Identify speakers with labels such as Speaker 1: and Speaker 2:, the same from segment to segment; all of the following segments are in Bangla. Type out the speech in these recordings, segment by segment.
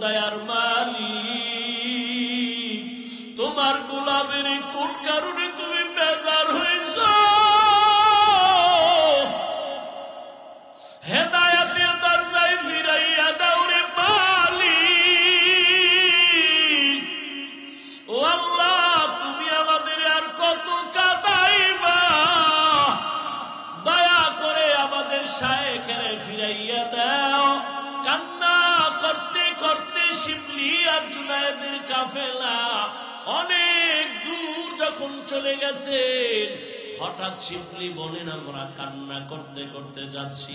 Speaker 1: দয়ার মালিক, তোমার গোলামের কোন কারণে তুমি বেজার হয়েছ? হেদায়েতের দরজায় ফিরাইয়া দাও রে মালিক। ও আল্লাহ, তুমি আমাদের আর কত কাঁদাইবা? দয়া করে আমাদের শায়েখের ফিরাইয়া দাও। কান্না করতে করতে শিবলি আর জুনায়েদের কাফেলা অনেক দূর যখন চলে গেছেন, হঠাৎ শিবলি বলেন, আমরা কান্না করতে করতে যাচ্ছি,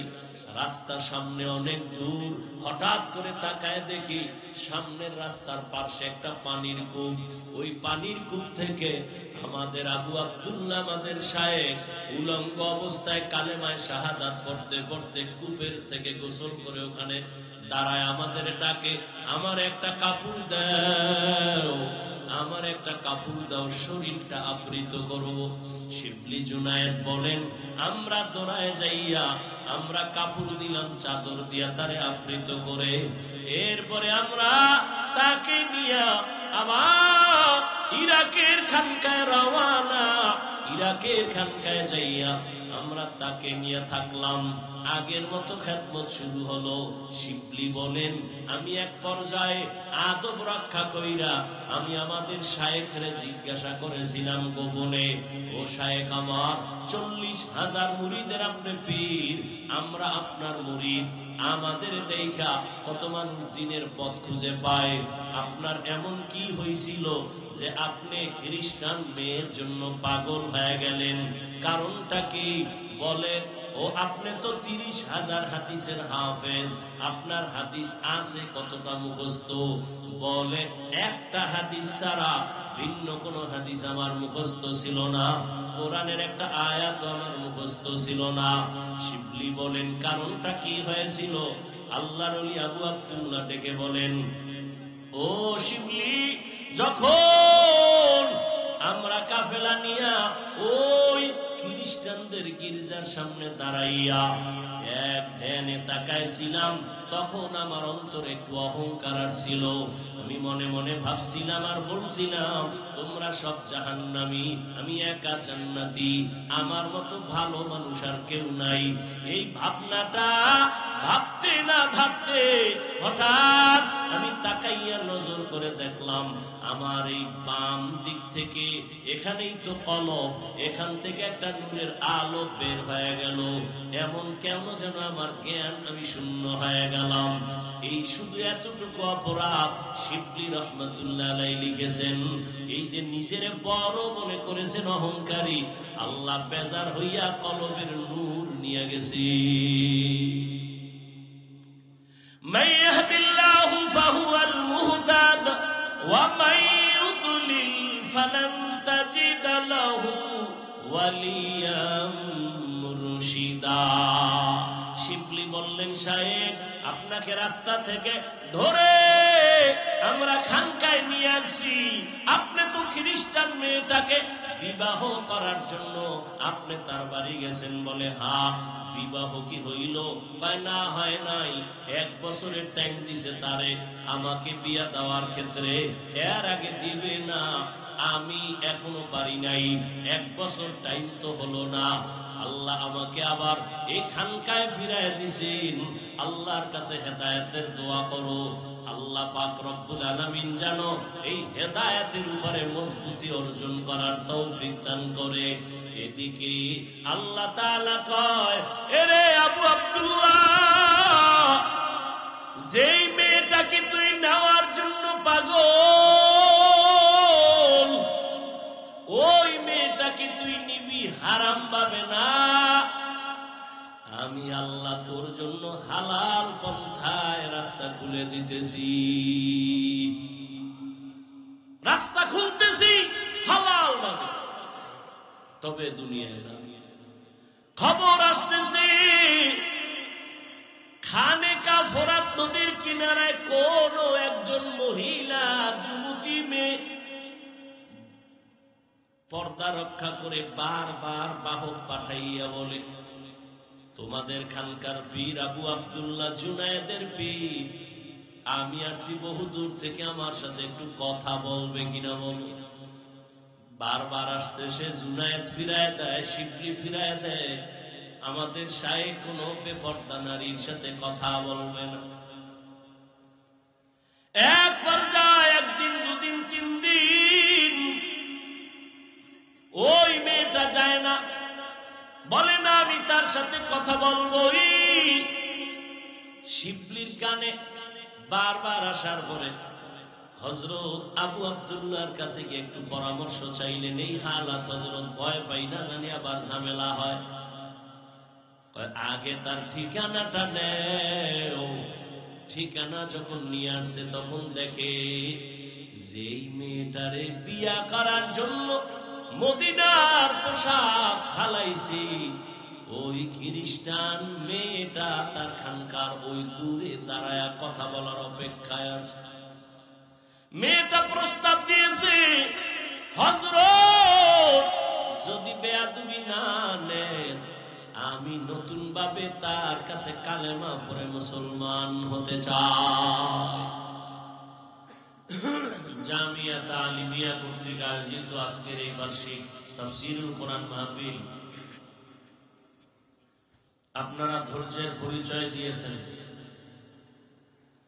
Speaker 1: রাস্তার সামনে অনেক দূর, হঠাৎ করে তাকায় দেখি সামনের রাস্তার পাশে একটা পানির কূপ। ওই পানির কূপ থেকে আমাদের আবু আব্দুল্লাহ, আমাদের শায়েখ, উলঙ্গ অবস্থায় কালেমায়ে শাহাদাত পড়তে পড়তে কূপের থেকে গোসল করে ওখানে দাঁড়ায় আমাদের ডাকে, আমার একটা কাপড় দাও, আমার একটা কাপড় দাও, শরীরটা আবৃত করব। শিবলি জুনায়েদ বলেন, আমরা দৌড়ায় যাইয়া আমরা কাপড় দিলাম, চাদর দিয়া তারে আবৃত করে। এরপরে আমরা তাকে নিয়ে আবার ইরাকের খানকায় রওয়ানা। ইরাকের খানকায় যাইয়া আমরা তাকে নিয়ে থাকলাম। আগের মতো খেদমত শুরু হলো। শিবলি বলেন, আমি এক পর্যায়ে আদব রক্ষা কইরা আমি আমাদের শায়েখরে জিজ্ঞাসা করেছিলাম গোপনে, ও শায়েখ আমার, 40,000 মুরিদের আপনি পীর, আমরা আপনার মুরিদ, আমাদের দেখা কত মানুষ দিনের পথ খুঁজে পায়, আপনার এমন কি হয়েছিল যে আপনি খ্রিস্টান মেয়ের জন্য পাগল হয়ে গেলেন? কারণটা কি বলেন? ও আপনি তো 30,000 হাদিসের হাফেজ, আপনার হাদিস আছে কতটা মুখস্থ? বলে, একটা হাদিস ছাড়া ভিন্ন কোন হাদিস আমার মুখস্থ ছিল না, কোরআনের একটা আয়াত আমার মুখস্থ ছিল না। শিবলি বলেন, কারণটা কি হয়েছিল? আল্লাহর ওলি আবু আব্দুল্লাহ ডেকে বলেন, ও শিবলি, যখন আমরা কাফেলা নিয়া ওই খ্রিস্টানদের গির্জার সামনে দাঁড়াইয়া এক ধ্যানে তাকাইছিলাম, তখন আমার অন্তরে একটু অহংকার ছিল। আমি মনে মনে ভাবছিলাম আর বলছিলাম, তোমরা সব জাহান্নামী, আমি একা জান্নাতি, আমার মতো ভালো মানুষ আর কেউ নাই। এই ভাবনাটা ভাবতে না ভাবতে হঠাৎ আমি তাকাইয়া নজর করে দেখলাম, আমার এই বাম দিক থেকে, এখানেই তো কলব, এখান থেকে একটা নূরের আলো বের হয়ে গেল। এমন কেন যেন আমার জ্ঞান, আমি শূন্য হয়ে গেলাম। এই শুধু এতটুকু অপরাধ শিবলি রহমাতুল্লাহ আলাইহি লিখেছেন। এই যে নিজের বড় মনে করেছেন, অহংকারী, আল্লাহ বেজার হইয়া কলবের নূর নিয়ে গেছি। মান ইয়াহদিল্লাহু ফাহুয়াল মুহতাদ ওয়া মান ইউদ্লিল ফালান তাজিদ লাহু ওয়ালিয়াম মুরশিদা। শিবলি বললেন, শায়েখ, আপনাকে রাস্তা থেকে ধরে আমরা খানকায় নিয়ে আসছি, আপনি তো খ্রিস্টান মেয়েটাকে বিবাহ করার জন্য আপনি তার বাড়ি গেছেন। বলে, হ্যাঁ। বিবাহ কি হইল? কয়, না, হয় নাই। 1 বছরের টাইম দিছে তারে আমাকে বিয়া দেওয়ার ক্ষেত্রে, এর আগে দিবে না। আমি এখনো পারি নাই, 1 বছর টাইম তো হলো না। আল্লাহ আমাকে আবার এই খানকায় ফিরায় দিছেন। আল্লাহর কাছে হেদায়েতের দোয়া করো, আল্লাহ পাক রব্বুল আলামিন যেন এই হেদায়েতের উপরে মজবুতি অর্জন করার তৌফিক দান করে। এদিকে আল্লাহ তাআলা কয়, এরে আবু আব্দুল্লাহ, যেই মেয়েটাকে তুই নেওয়ার জন্য পাগল, ওই মেয়েটাকে তুই নিবি হারাম ভাবে না। আমি আল্লাহ তোর জন্য হালাল পন্থায় রাস্তা খুলে দিতেছি, রাস্তা খুলতেছি হালাল ভাবে। তবে দুনিয়ায় খবর আসতেছে, খানেকা ফোরাত নদীর কিনারায় কোন একজন মহিলা যুবতী মেয়ে পর্দা রক্ষা করে বারবার বাহক পাঠাইয়া বলে, তোমাদের খানকার পীর আবু আব্দুল্লাহ জুনায়েদের পীর আমি আসছি বহু দূর থেকে, আমার সাথে একটু কথা বলবে কিনা বলো। বারবার আসতে সে জুনায়েদ ফিরায় দেয়, শিবলি ফিরায় দেয়। আমাদের শায়েখ কোনো বেপরদা নারীর সাথে কথা বলবে না। একবার যায়, একদিন, দুদিন, 3 দিন, ওই মেয়েটা যায় না, বলে না আমি তার সাথে কথা বলবোই। শিবলির কানে বারবার আসার পরে হযরত আবু আব্দুল্লাহর কাছে গিয়ে একটু পরামর্শ চাইলেন। এই হালাত হযরত, ভয় পাই না জানি আবার ঝামেলা হয়। আগে তার ঠিকানাটা নেও। ঠিকানা যখন নিয়ে আসছে তখন দেখে যেই মেয়েটারে বিয়া করার জন্য মদিনার পোশাক হালাইছি, ওই খ্রিস্টান মেয়েটা তার খানকার ওই দূরে দাঁড়ায়া কথা বলার অপেক্ষায় আছে। মেয়েটা প্রস্তাব দিয়েছে, হযরত যদি বেয়াদবি না নেন, আমি নতুন ভাবে তার কাছে কালেমা পড়ে মুসলমান হতে চাই। জামিয়াত আলিমিয়া কর্তৃক আয়োজিত আজকের এই বার্ষিক তাফসীরুল কোরআন মাহফিল, আপনারা ধৈর্যের পরিচয় দিয়েছেন।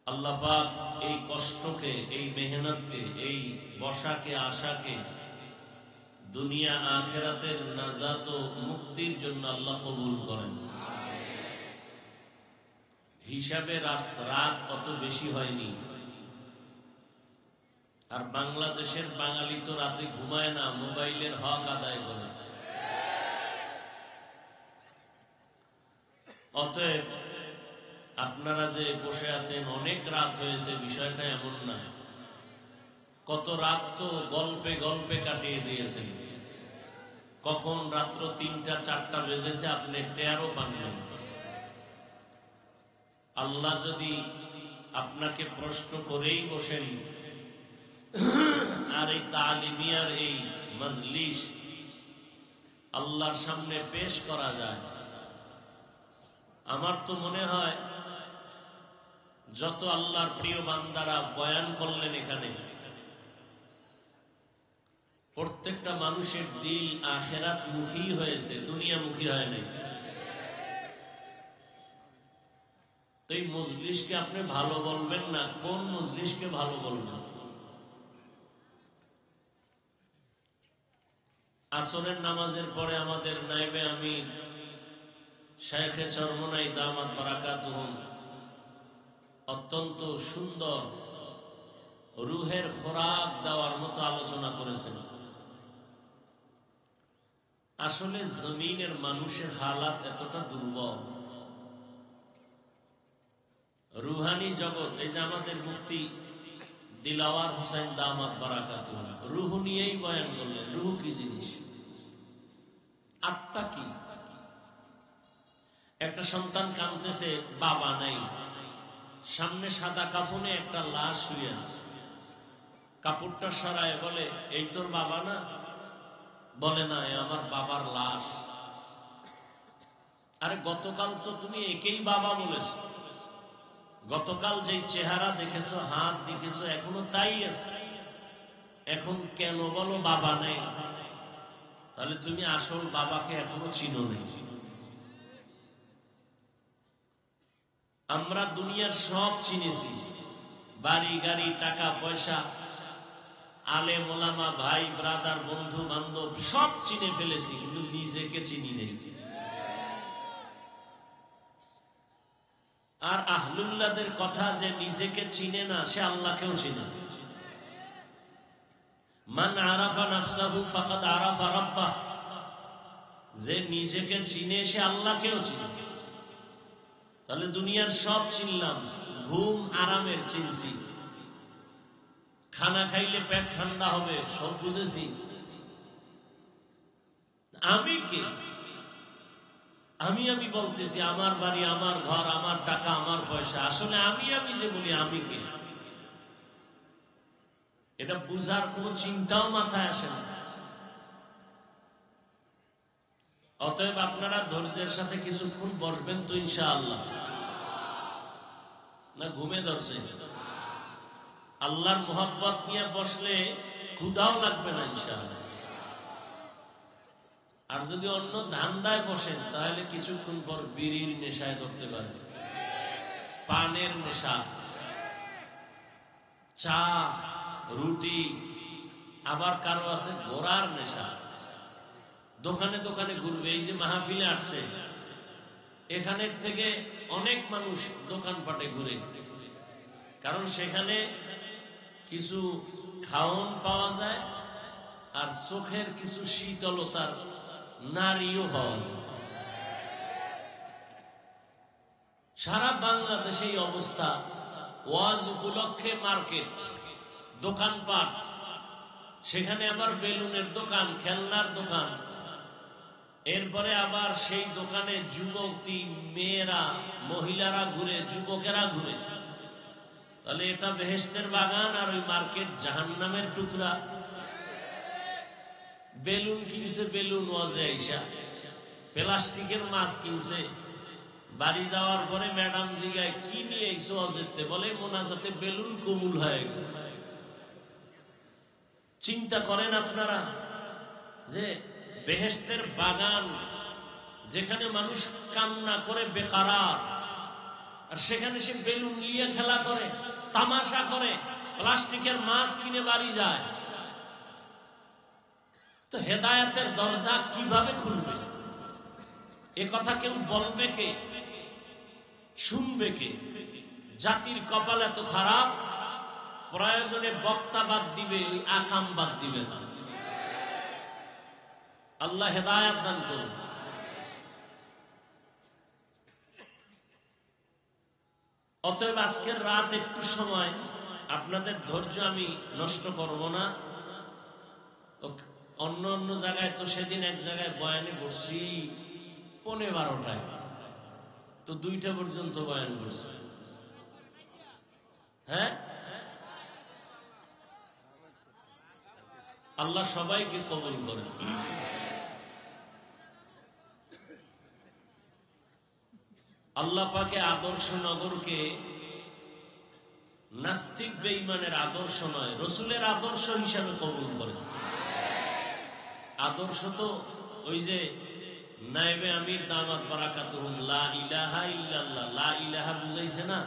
Speaker 1: আল্লাহ পাক এই কষ্টকে, এই মেহনতকে, এই বসাকে, আশাকে দুনিয়া আখিরাতের নাজাত ও মুক্তির জন্য আল্লাহ কবুল করেন। হিসাবে রাত অত বেশি হয়নি, আর বাংলাদেশের বাঙালি তো রাতে ঘুমায় না, মোবাইলের হক আদায় করে। অতএব আপনারা যে বসে আছেন, অনেক রাত হয়েছে, বিষয়টা এমন না। কত রাত তো গল্পে গল্পে কাটিয়ে দিয়েছেন। কখন রাত্র 3টা 4টা বেজেছে আপনি টেরও পাননি। আল্লাহ যদি আপনাকে প্রশ্ন করেই বসেন, আর এই তালিমিয়ার এই মজলিস আল্লাহর সামনে পেশ করা যায়, আমার তো মনে হয় যত আল্লাহর প্রিয় বান্দারা বয়ান করলেন এখানে, প্রত্যেকটা মানুষের দিল আখিরাত মুখী হয়েছে, দুনিয়া মুখী হয় নাই। তো এই মজলিসকে আপনি ভালো বলবেন না, কোন মজলিসকে ভালো বলবেন? আসরের নামাজের পরে আমাদের নাইবে আমির শাইখে চরমনাই দামাত বারাকাতুহুম অত্যন্ত সুন্দর রুহের খোরাক দেওয়ার মতো আলোচনা করেছেন। আসলে জমিনের মানুষের হালাত এতটা দুর্বল, রুহানি জগৎ, এই যে আমাদের মুফতি দিলাওয়ার হোসেন দামাত বারাকাতুহুম রুহ নিয়েই বয়ান করলেন। রুহ কি জিনিস, আত্মা কি? একটা সন্তান কাঁদতেছে, বাবা নাই, সামনে সাদা কাফনে একটা লাশ শুয়ে আছে, কাপড়টা সরায় বলে এই তোর বাবা না? বলে না, আমার বাবার লাশ। আরে গতকাল তো তুমি একেই বাবা বলেছ, গতকাল যেই চেহারা দেখেছো, হাত দেখেছো, এখনো তাই আছে, এখন কেন বলো বাবা নেই? তাহলে তুমি আসল বাবাকে এখনো চিনো নেই। আমরা দুনিয়ার সব চিনেছি, বাড়ি গাড়ি, টাকা পয়সা, আলেম ওলামা, ভাই ব্রাদার, বন্ধু বান্ধব সব চিনে ফেলেছি, কিন্তু নিজেকে চিনি নেই। আর আহলুল্লাহদের কথা, যে নিজেকে চিনে না সে আল্লাহকেও চিনে। মান আরাফা নাফসাহু ফাকাদ আরাফা রাব্বাহ, যে নিজেকে চিনে সে আল্লাহকেও চিনে। তাহলে দুনিয়ার সব চিনলাম, ঘুম আরামের চিনছি, খানা খাইলে পেট ঠান্ডা হবে সব বুঝেছি। আমি কে? আমি বলতেছি আমার বাড়ি, আমার ঘর, আমার টাকা, আমার পয়সা। আসলে আমি যে বলি আমি কে, এটা বুঝার কোন চিন্তাও মাথায় আসে না। অতএব আপনারা ধৈর্যের সাথে কিছুক্ষণ বসবেন তো ইনশাআল্লাহ, না ঘুমে ধরছে? আল্লাহর মোহাব্বত নিয়ে বসলে ক্ষুধাও লাগবে না ইনশাআল্লাহ। আর যদি অন্য ধান্দায় বসেন তাহলে কিছুক্ষণ পর বিড়ির নেশায় ধরতে পারে, পানের নেশা, চা রুটি, আবার কারো আছে ঘোড়ার নেশা, দোকানে দোকানে ঘুরবে। এই যে মাহফিলে আসছে, এখানের থেকে অনেক মানুষ দোকানপাটে ঘুরে, কারণ সেখানে কিছু খাওন পাওয়া যায় আর চোখের কিছু শীতলতার নারীও পাওয়া যায়। সারা বাংলাদেশে এই অবস্থা। ওয়াজ উপলক্ষে মার্কেট, দোকানপাট, সেখানে আবার বেলুনের দোকান, খেলনার দোকান, এরপরে আবার সেই দোকানে যুবতী মেয়েরা, মহিলারা ঘুরে, যুবকেরা ঘুরে। তাহলে এটা বেহেশতের বাগান আর ওই মার্কেট জাহান্নামের টুকরা। বেলুন কিনছে, বেলুন ওয়াজে আইসা, প্লাস্টিকের মাছ কিনছে, বাড়ি যাওয়ার পরে ম্যাডাম জিগায় কি নিয়ে আইসো ওয়াজেতে, বলে মোনাজাতে বেলুন কবুল হয়ে গেছে। চিন্তা করেন আপনারা যে বেহেশতের বাগান, যেখানে মানুষ কান্না করে বেকারার, আর সেখানে সে বেলুন নিয়ে খেলা করে, তামাশা করে, প্লাস্টিকের মাছ কিনে বাড়ি যায়। তো হেদায়েতের দরজা কিভাবে খুলবে? এ কথা কেউ বলবে কে? শুনবে কে? জাতির কপাল এত খারাপ, প্রয়োজনে বক্তা বাদ দিবে, ওই আকাম বাদ দিবে না। আল্লাহ হেদায়েত দান করুন। অতএব আজকের রাত একটু সময় আপনাদের ধৈর্য আমি নষ্ট করব না। অন্য অন্য জায়গায় তো সেদিন এক জায়গায় বয়ানে বসছি 12:15, তো 2টা পর্যন্ত বয়ান করছি। হ্যাঁ, আল্লাহ সবাইকে কবুল করেন। আল্লাহ পাকে আদর্শ নগরকে নাস্তিক বেঈমানের আদর্শ নয়, রসুলের আদর্শ হিসাবে কবুল করেন। আদর্শ তো ওই যে নায়েবে আমির দামাত বারাকাতুহুম লা ইলাহা ইল্লাল্লাহ, লা ইলাহা বুঝাইছে না,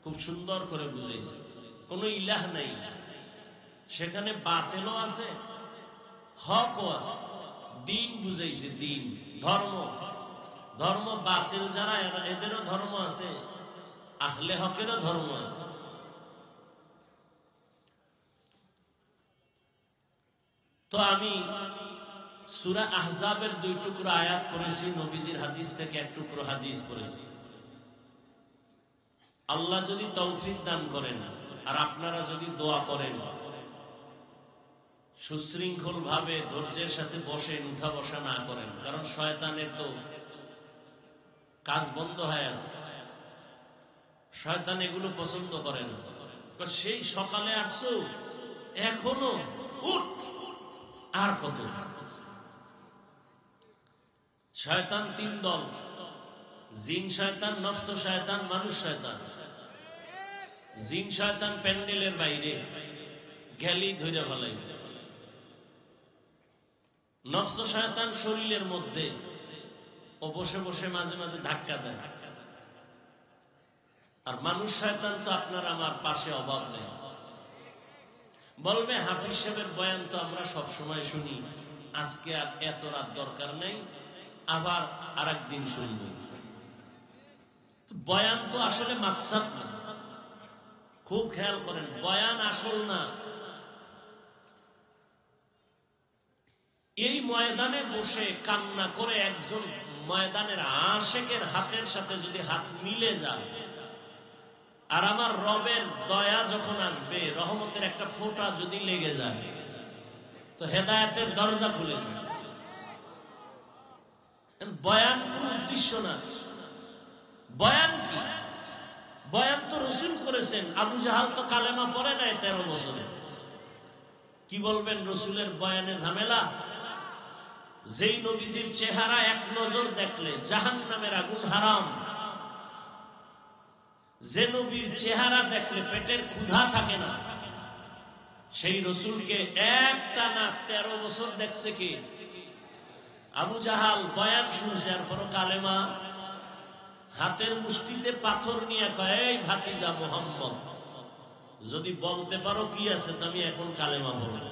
Speaker 1: খুব সুন্দর করে বুঝাইছে। কোন ইলাহ নাই, সেখানে বাতিলও আছে, হকও আছে। দিন বুঝাইছে, দিন, ধর্ম। ধর্ম বাতিল যারা, এদেরও ধর্ম আছে, আহলে হকেরও ধর্ম আছে। তো আমি সূরা আহজাবের 2 টুকরো আয়াত পড়েছি, নবীজির হাদিস থেকে 1 টুকরো হাদিস পড়েছি। আল্লাহ যদি তৌফিক দান করেন আর আপনারা যদি দোয়া করেন, সুশৃঙ্খল ভাবে ধৈর্যের সাথে বসেন, উঠা বসা না করেন, কারণ শয়তানের তো কাজ বন্ধ হয়ে আছে। শয়তান এগুলো পছন্দ করে না। সেই সকালে আসছো, এখনো উঠ, আর কত? শয়তান 3 দল, জিন শয়তান, নফস শয়তান, মানুষ শয়তান। জিন শয়তান প্যান্ডেলের বাইরে গেলি ধরে ফেলাই, নফস শয়তান শরীরের মধ্যে, ও বসে বসে মাঝে মাঝে ধাক্কা দেয়। আর মানুষ শয়তান তো আপনার আমার পাশে অভাব নেই। বলবে হাফিজ সাহেবের বয়ান তো আমরা সব সময় শুনি, আজকে আর এত রাত দরকার নেই, আবার আরেকদিন শুনব। বয়ান তো আসলে মাকসাদ না, খুব খেয়াল করেন, বয়ান আসল না। এই ময়দানে বসে কান্না করে একজন ময়দানের আশেকের হাতের সাথে যদি হাত মিলে যায়, আর আমার রবের দয়া যখন আসবে, রহমতের একটা ফোঁটা যদি লেগে যায়, তো হেদায়েতের দরজা খুলে যায়। বয়ান কোন উদ্দেশ্য না। বয়ান কি? বয়ান তো রসুল করেছেন। আবু জাহাল তো কালেমা পড়ে নাই 13 বছরে। কি বলবেন রসুলের বয়ানে ঝামেলা? যেই নবীজির চেহারা এক নজর দেখলে জাহান্নামের আগুন হারাম, যে নবীর চেহারা দেখলে পেটের ক্ষুধা থাকে না, সেই রসুলকে একটানা 13 বছর দেখছে কি? আবু জাহাল। বয়ান শুনছে আর পর কালেমা, হাতের মুষ্টিতে পাথর নিয়ে কয়, এই ভাতিজা মুহাম্মদ, যদি বলতে পারো কি আছে তো আমি এখন কালেমা বলবো।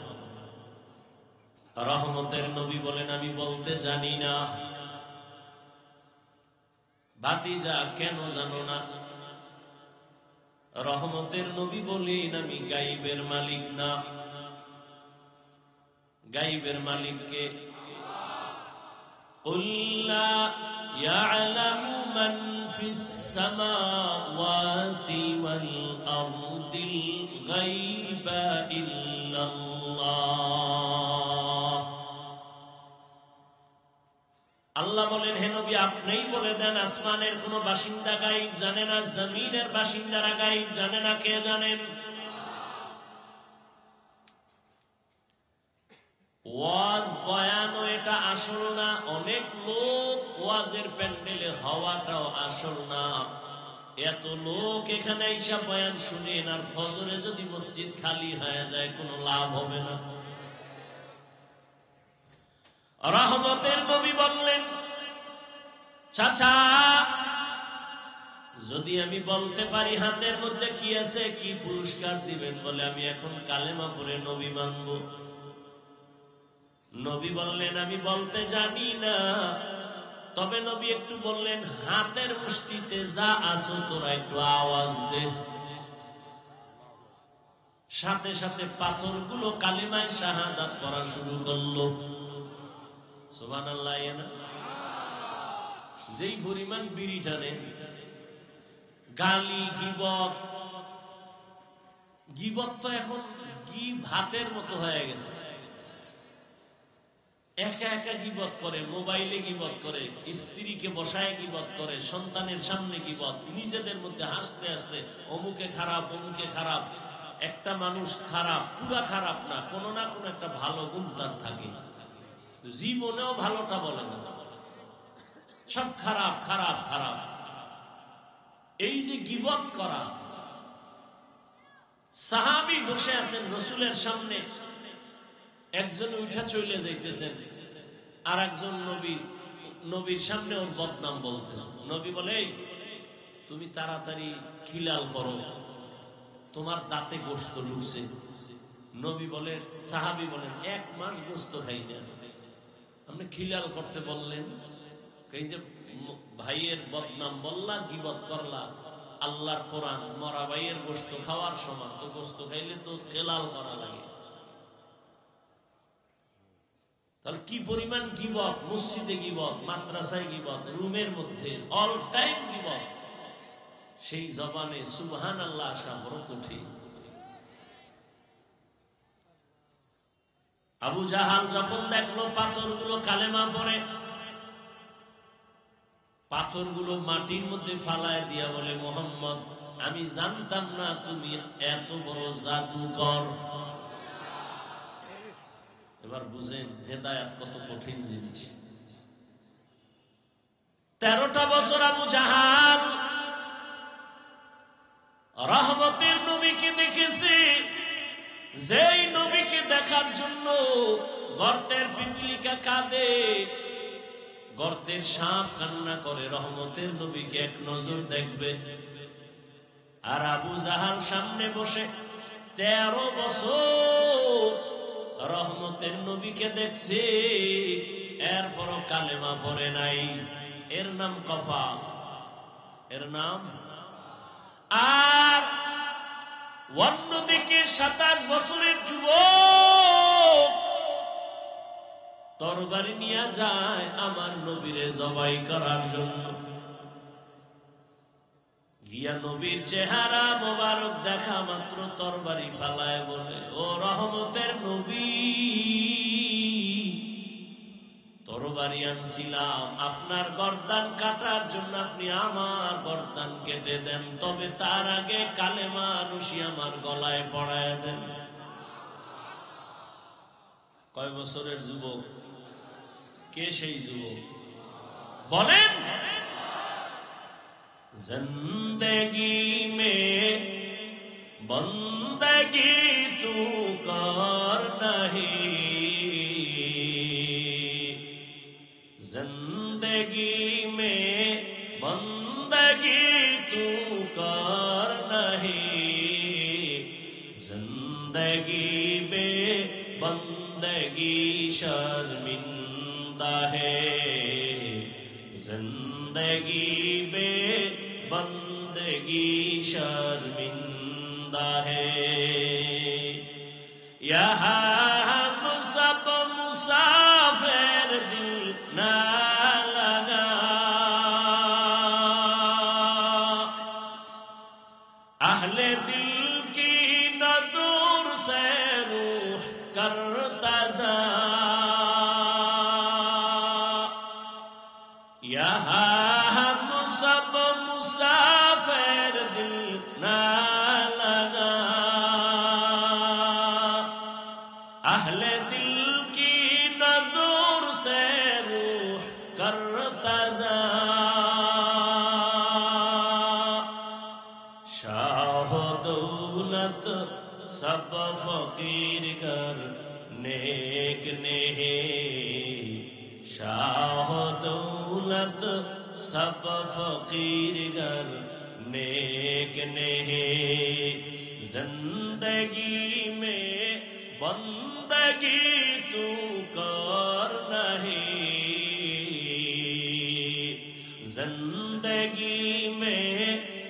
Speaker 1: রহমতের নবী বলেন, আমি বলতে জানি না। ভাতিজা, কেন জানো না? রহমতের নবী বলেন, আমি গাইবের মালিক না। গাইবের মালিককে قل لا يعلم من في السماوات والأرض الغيب إلا الله। আল্লাহ বলেন, হে নবী আপনিই বলে দেন, আসমানের কোন বাসিন্দা গায়েব জানে না, জমিনের বাসিন্দারা গায়েব জানে না। কে জানেন? ওয়াজ বয়ানও এটা আসল না, অনেক লোক ওয়াজের প্যান্ডেলে হওয়াটাও আসল না। এত লোক এখানে এসে বয়ান শুনেন, আর ফজরে যদি মসজিদ খালি হয়ে যায় কোনো লাভ হবে না। রহমতের নবী বললেন, চাচা যদি আমি বলতে পারি হাতের মধ্যে কি আছে, কি পুরস্কার দিবেন? বলে, আমি এখন কালেমা পড়ে নবী মানব। নবী বললেন, আমি বলতে জানি না। তবে নবী একটু বললেন, হাতের মুষ্টিতে যা আছো তোরা একটু আওয়াজ দে। সাথে সাথে পাথরগুলো কালিমায় শাহাদাত পড়া শুরু করলো। সুবহানাল্লাহ। যেই পরিমাণ বিড়ি টানে, গালি গীবত, গীবত তো এখন ভাতের মতো হয়ে গেছে। একা একা গীবত করে, মোবাইলে গীবত করে, স্ত্রীকে বসায় গীবত করে, সন্তানের সামনে গীবত, নিজেদের মধ্যে হাসতে হাসতে অমুকে খারাপ অমুকে খারাপ। একটা মানুষ খারাপ, পুরা খারাপ না, কোনো না কোনো একটা ভালো গুণ তার থাকে, জীবনেও ভালোটা বলে না, সব খারাপ খারাপ খারাপ। এই যে গীবত করা। সাহাবী বসে আছেন রসুলের সামনে, একজন উঠা চলে যাইতেছেন, আর একজন নবীর সামনে ওর বদনাম বলতেছে। নবী বলে, তুমি তাড়াতাড়ি খিলাল করো, তোমার দাঁতে গোশত ঢুকছে। নবী বলেন, সাহাবী বলেন, 1 মাস গোশত খাই না, আপনি খিলাল করতে বললেন? এই যে ভাইয়ের বদনাম বললা, গীবত করলা, আল্লাহর কোরআন মরা ভাইয়ের গোশত খাওয়ার সমান, তো গোশত খাইলে তো খেলাল করা লাগে। তাহলে কি পরিমাণ গীবত! মসজিদে গীবত, মাদ্রাসায় গীবত, রুমের মধ্যে অল টাইম গীবত। সেই জবানে সুবহানাল্লাহ আসা বড় কঠিন। আবু জাহাল যখন দেখলো পাথরগুলো কালেমা পড়ে, পাথরগুলো মাটির মধ্যে ফালায় দিয়া বলে, মুহাম্মদ, আমি জানতাম না তুমি এত বড় জাদুকর। এবার বুঝেন হেদায়েত কত কঠিন জিনিস। 13টা বছর আবু জাহাল রহমতের নবীকে দেখেছে। যেই নবীকে দেখার জন্য গর্তের পিপিলিকা কাঁদে, গর্তের সাপ কান্না করে, রহমতের নবীকে এক নজর দেখবে। আর আবু জাহাল সামনে বসে 13 বছর রহমতের নবীকে দেখছে, এরপরও কালেমা পড়ে নাই। এর নাম কফাল, এর নাম। আর অন্যদিকে 27 বছরের যুবক তরবারি নিয়ে যায় আমার নবীরে জবাই করার জন্য। গিয়া নবীর চেহারা মোবারক দেখা মাত্র তরবারি ফালায় বলে, ও রহমতের নবী, তরবারি আনছিলাম আপনার গর্দান কাটার জন্য, আপনি আমার গর্দান কেটে দেন, তবে তার আগে কালেমা রশি আমার গলায় পড়ায় দেন। কয় বছরের যুবক? কে সেই যুবক বলেন? जिंदगी में बंदगी तू कर नहीं, जिंदगी में बंदगी तू कर नहीं, जिंदगी में बंदगी शर्मिंदा है, जिंदगी में बंदगी शर्मिंदा है। यहाँ हम सब मुसाफिर दिल ना लगा, अहले दिल की नजर से रूह करता जा, यहाँ हम सब मुसाफिर दिल ना लगा, अहले दिल की नजर से रूह करता जा। शाह दौलत सब फकीर कर नेक नहीं, शाह दौलत सब फकीर कर नेक नहीं, जिंदगी में बंदगी तू कर नहीं, जिंदगी में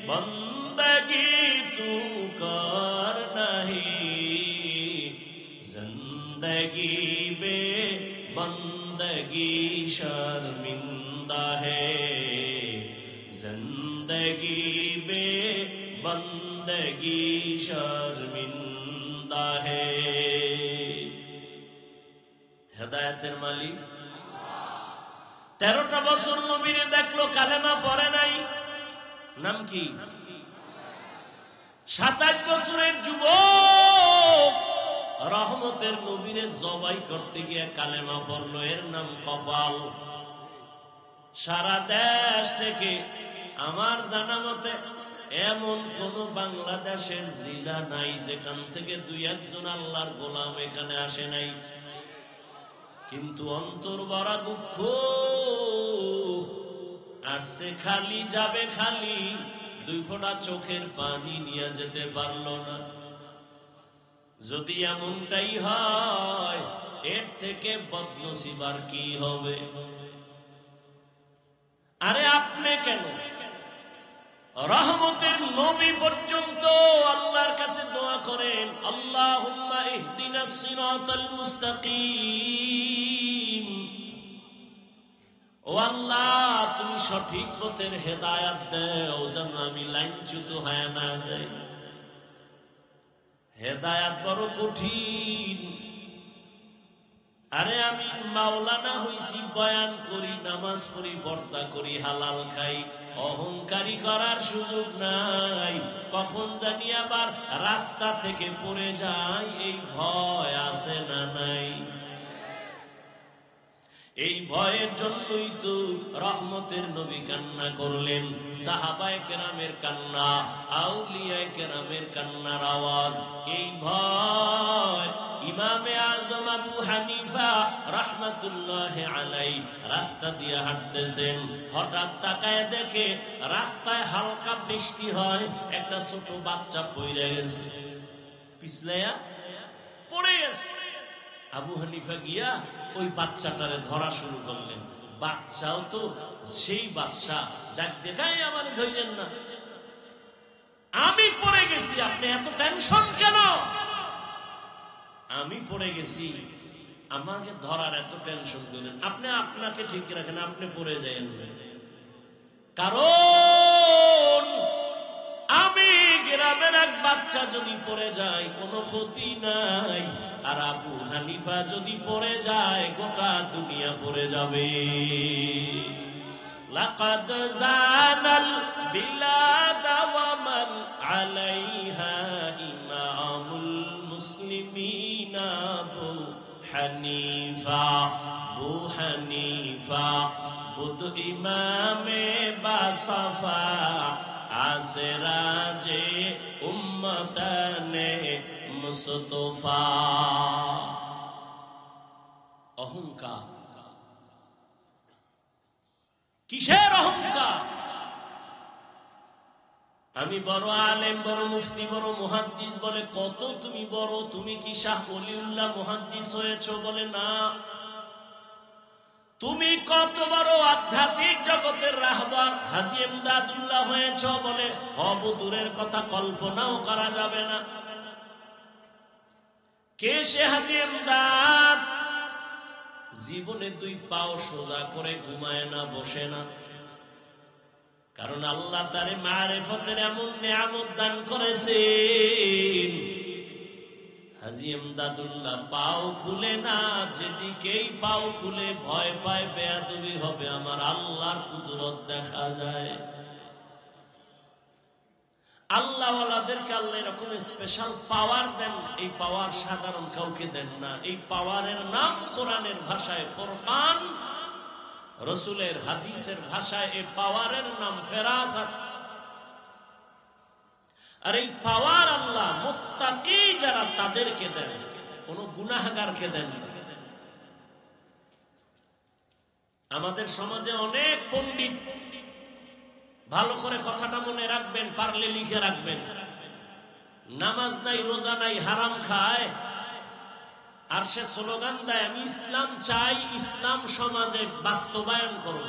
Speaker 1: बंदगी तू कर नहीं, जिंदगी में बंदगी शर्मिंदा है, जिंदगी में बंदगी शर्मिंदा है। হেদায়েতের মালিক 13টা বছর নবীরে দেখলো, কালেমা পড়ে নাই। নাম কি? 27 বছরের যুবক রহমতের নবীরে জবাই করতে গিয়ে কালেমা পড়লো, এর নাম কপাল। সারা দেশ থেকে আমার জানা মতে এমন কোন বাংলাদেশের জেলা নাই যেখান থেকে 2-1 আল্লাহর গোলাম এখানে আসে নাই, কিন্তু অন্তর ভরা দুঃখ। আসছে খালি, যাবে খালি, 2 ফোঁটা চোখের পানি নিয়ে যেতে পারলো না। যদি এমনটাই হয়, এর থেকে বদনসিব আর কি হবে? আরে আপনি কেন, রহমতের নবী পর্যন্ত আল্লাহর কাছে দোয়া করেন, আল্লাহুম্মা ইহদিনাস সিরাতাল মুস্তাকিম। ও আল্লাহ, তুমি সঠিক পথের হেদায়েত দাও, যেন আমি লাইনচ্যুত হয়ে না যাই। হেদায়েত বড় কঠিন। আরে আমি মাওলানা হইছি, বয়ান করি, নামাজ পড়ি, পর্দা করি, হালাল খাই, অহংকারী করার সুযোগ নাই। কখন জানি আবার রাস্তা থেকে পড়ে যাই, এই ভয় আছে না নাই? এই ভয়ের জন্যই তো রহমতের নবী কান্না করলেন। সাহাবায়ে কেরামের কান্না, আউলিয়ায়ে কেরামের কান্নার আওয়াজ, এই ভয়। ইমামে আজম আবু হানিফা রাহমাতুল্লাহি আলাইহি রাস্তা দিয়ে হাঁটতেছেন, হঠাৎ তাকায় দেখে রাস্তায় হালকা বৃষ্টি হয়, একটা ছোট বাচ্চা পড়ে গেছে, পিছলাইয়া পড়ে গেছে। আবু হানিফা গিয়া ওই বাচ্চাটারে ধরা শুরু করলেন। বাচ্চাও তো সেই বাচ্চা, ডাক দেখাই আমার ধইলেন না, আমি পড়ে গেছি, আপনি এত টেনশন কেন? আমি পড়ে গেছি, আমাকে ধরার এত টেনশন করেন? আপনি আপনাকে ঠিক রাখেন, আপনি পড়ে যাবেন। কারণ আমি গ্রামের এক বাচ্চা যদি পড়ে যায় কোনো ক্ষতি নাই, আর আবু হানিফা যদি পড়ে যায় গোটা দুনিয়া পড়ে যাবে। লাকাদ জানাল বিলাদ ওয়া মান আলাইহা ইমামুল মুসলিমিন আবু হানিফা, আবু হানিফা বুধ ইমামে বাসাফা আসরাজে উম্মতানে মুস্তফা। অহংকার, কিসের অহংকার? আমি বড় আলেম, বড় মুফতি, বড় মুহাদ্দিস বলে কত তুমি বড়, তুমি কি শাহ ওলিউল্লাহ মুহাদ্দিস হয়েছো? বলে না। তুমি কত বড় আধ্যাত্মিক জগতের রাহবার হাজী ইমদাদুল্লাহ হয়েছো? বলে অবদূরের কথা, কল্পনাও করা যাবে না। কে সে হাজী ইমদাদ? জীবনে দুই পাও সোজা করে ঘুমায় না, বসে না। কারণ আল্লাহ তারে মারিফতের এমন নিয়ামত দান করেছেন, হাজী ইমদাদুল্লাহ পাও খুলে না, যেদিকেই পাও খুলে ভয় পায় বেয়াদবি হবে, আমার আল্লাহর কুদরত দেখা যায়। আল্লাহওয়ালাদেরকে আল্লাহ এরকম স্পেশাল পাওয়ার দেন। এই পাওয়ার সাধারণ কাউকে দেন না। এই পাওয়ারের নাম কোরআনের ভাষায় ফুরকান, রসুলের হাদিসের ভাষায় এই পাওয়ারের নাম ফেরাসাত। আর এই পাওয়ার আল্লাহ মুত্তাকি যারা তাদেরকে দেন, কোন গুনাহগারকে দেন না। আমাদের সমাজে অনেক পণ্ডিত, ভালো করে কথাটা মনে রাখবেন, পারলে লিখে রাখবেন, নামাজ নাই, রোজা নাই, হারাম খায়, আর সে স্লোগান দেয় আমি ইসলাম চাই, ইসলাম সমাজে বাস্তবায়ন করব।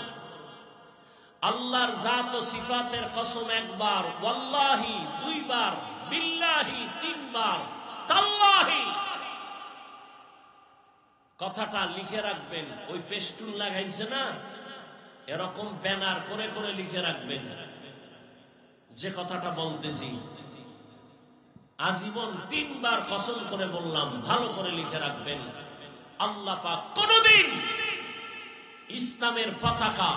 Speaker 1: আল্লাহর জাত ও সিফাতের কসম একবার, ওয়াল্লাহি দুইবার, বিল্লাহি তিনবার, তাল্লাহি। কথাটা লিখে রাখবেন। ওই পেস্টুন লাগাইছে না, এরকম ব্যানার করে করে লিখে রাখবেন যে কথাটা বলতেছি। আজীবন তিনবার কসম করে বললাম, ভালো করে লিখে রাখবেন। আল্লাহ পাক কোনদিন ইসলামের পতাকা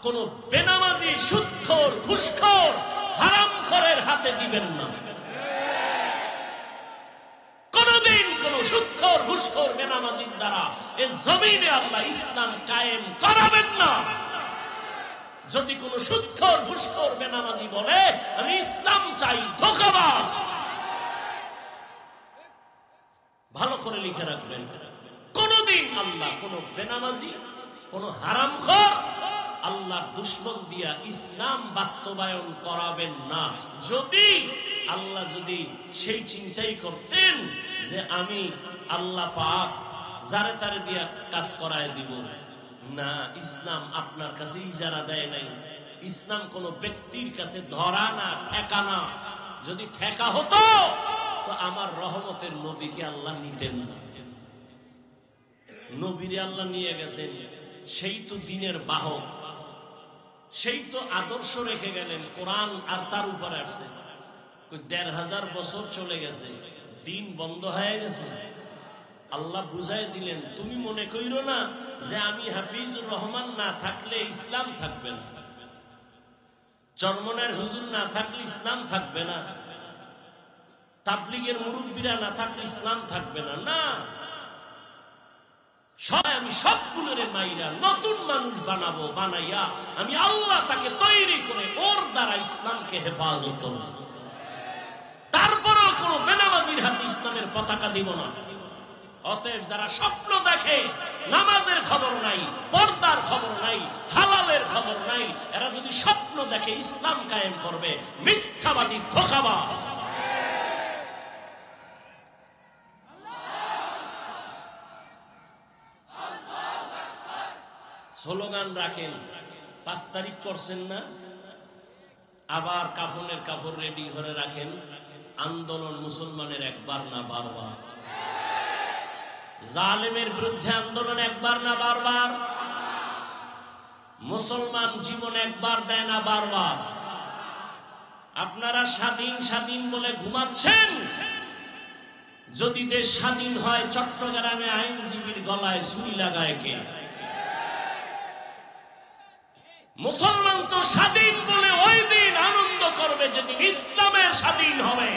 Speaker 1: কোন বেনামাজি, সুদখোর, ঘুষখোর, হারামখোরের হাতে দিবেন না। কোনদিন কোন সুদখোর, ঘুষখোর, বেনামাজির দ্বারা এই জমিনে আল্লাহ ইসলাম কায়েম করাবেন না। যদি কোন সুদখোর, ঘুষখোর, বেনামাজি বলে আমি ইসলাম চাই, ধোঁকাবাজ। ভালো করে লিখে রাখবেন, কোনদিন আল্লাহ কোন বেনামাজি, কোন হারামখোর, আল্লাহর দুশমন দিয়া ইসলাম বাস্তবায়ন করাবেন না। যদি আল্লাহ যদি সেই চিন্তাই করতেন যে আমি আল্লাহ পাক যারে তারে দিয়া কাজ করায় দিব, না, ইসলাম আপনার কাছে ইজারা দেয় নাই। ইসলাম কোন ব্যক্তির কাছে ধরা না, ঠেকা না। যদি ঠেকা হতো তো আমার রহমতের নবীকে আল্লাহ নিতেন না। নবীরে আল্লাহ নিয়ে গেছেন, সেই তো দিনের বাহক, সেই তো আদর্শ রেখে গেলেন। কোরআন আর তার উপরে আসছে। ১৫০০ বছর চলে গেছে, দিন বন্ধ হয়ে গেছে। আল্লাহ বুঝাই দিলেন, তুমি মনে কইরো না যে আমি হাফিজুর রহমান না থাকলে ইসলাম থাকবে না, চরমনের হুজুর না থাকলে ইসলাম থাকবে না, তাবলীগের মুরব্বীরা না থাকলে ইসলাম থাকবে না। না, আমি সবগুলোরে মাইরা নতুন মানুষ বানাবো, বানাইয়া আমি আল্লাহ তাকে তৈরি করে ওর দ্বারা ইসলামকে হেফাজত করব। তারপরেও কোন বেনামাজির হাতে ইসলামের পতাকা দিব না। অতএব যারা স্বপ্ন দেখে, নামাজের খবর নাই, পর্দার খবর নাই, হালালের খবর নাই, এরা যদি স্বপ্ন দেখে ইসলাম কায়েম করবে, মিথ্যাবাদী, ধোঁকাবাজ। স্লোগান রাখেন, 5 তারিখ করছেন না, আবার কাফনের কাপড় রেডি করে রাখেন। আন্দোলন মুসলমানের একবার না বারবার, জালেমের বিরুদ্ধে আন্দোলন একবার না বারবার, মুসলমান জীবন একবার দেয় না বারবার। আপনারা স্বাধীন স্বাধীন বলে ঘুমাচ্ছেন। যদি দেশ স্বাধীন হয়, চট্টগ্রামে আইনজীবীর গলায় ছুরি লাগায় কে? মুসলমান তো স্বাধীন বলে ওই দিন আনন্দ করবে যেদিন ইসলামের স্বাধীন হবে।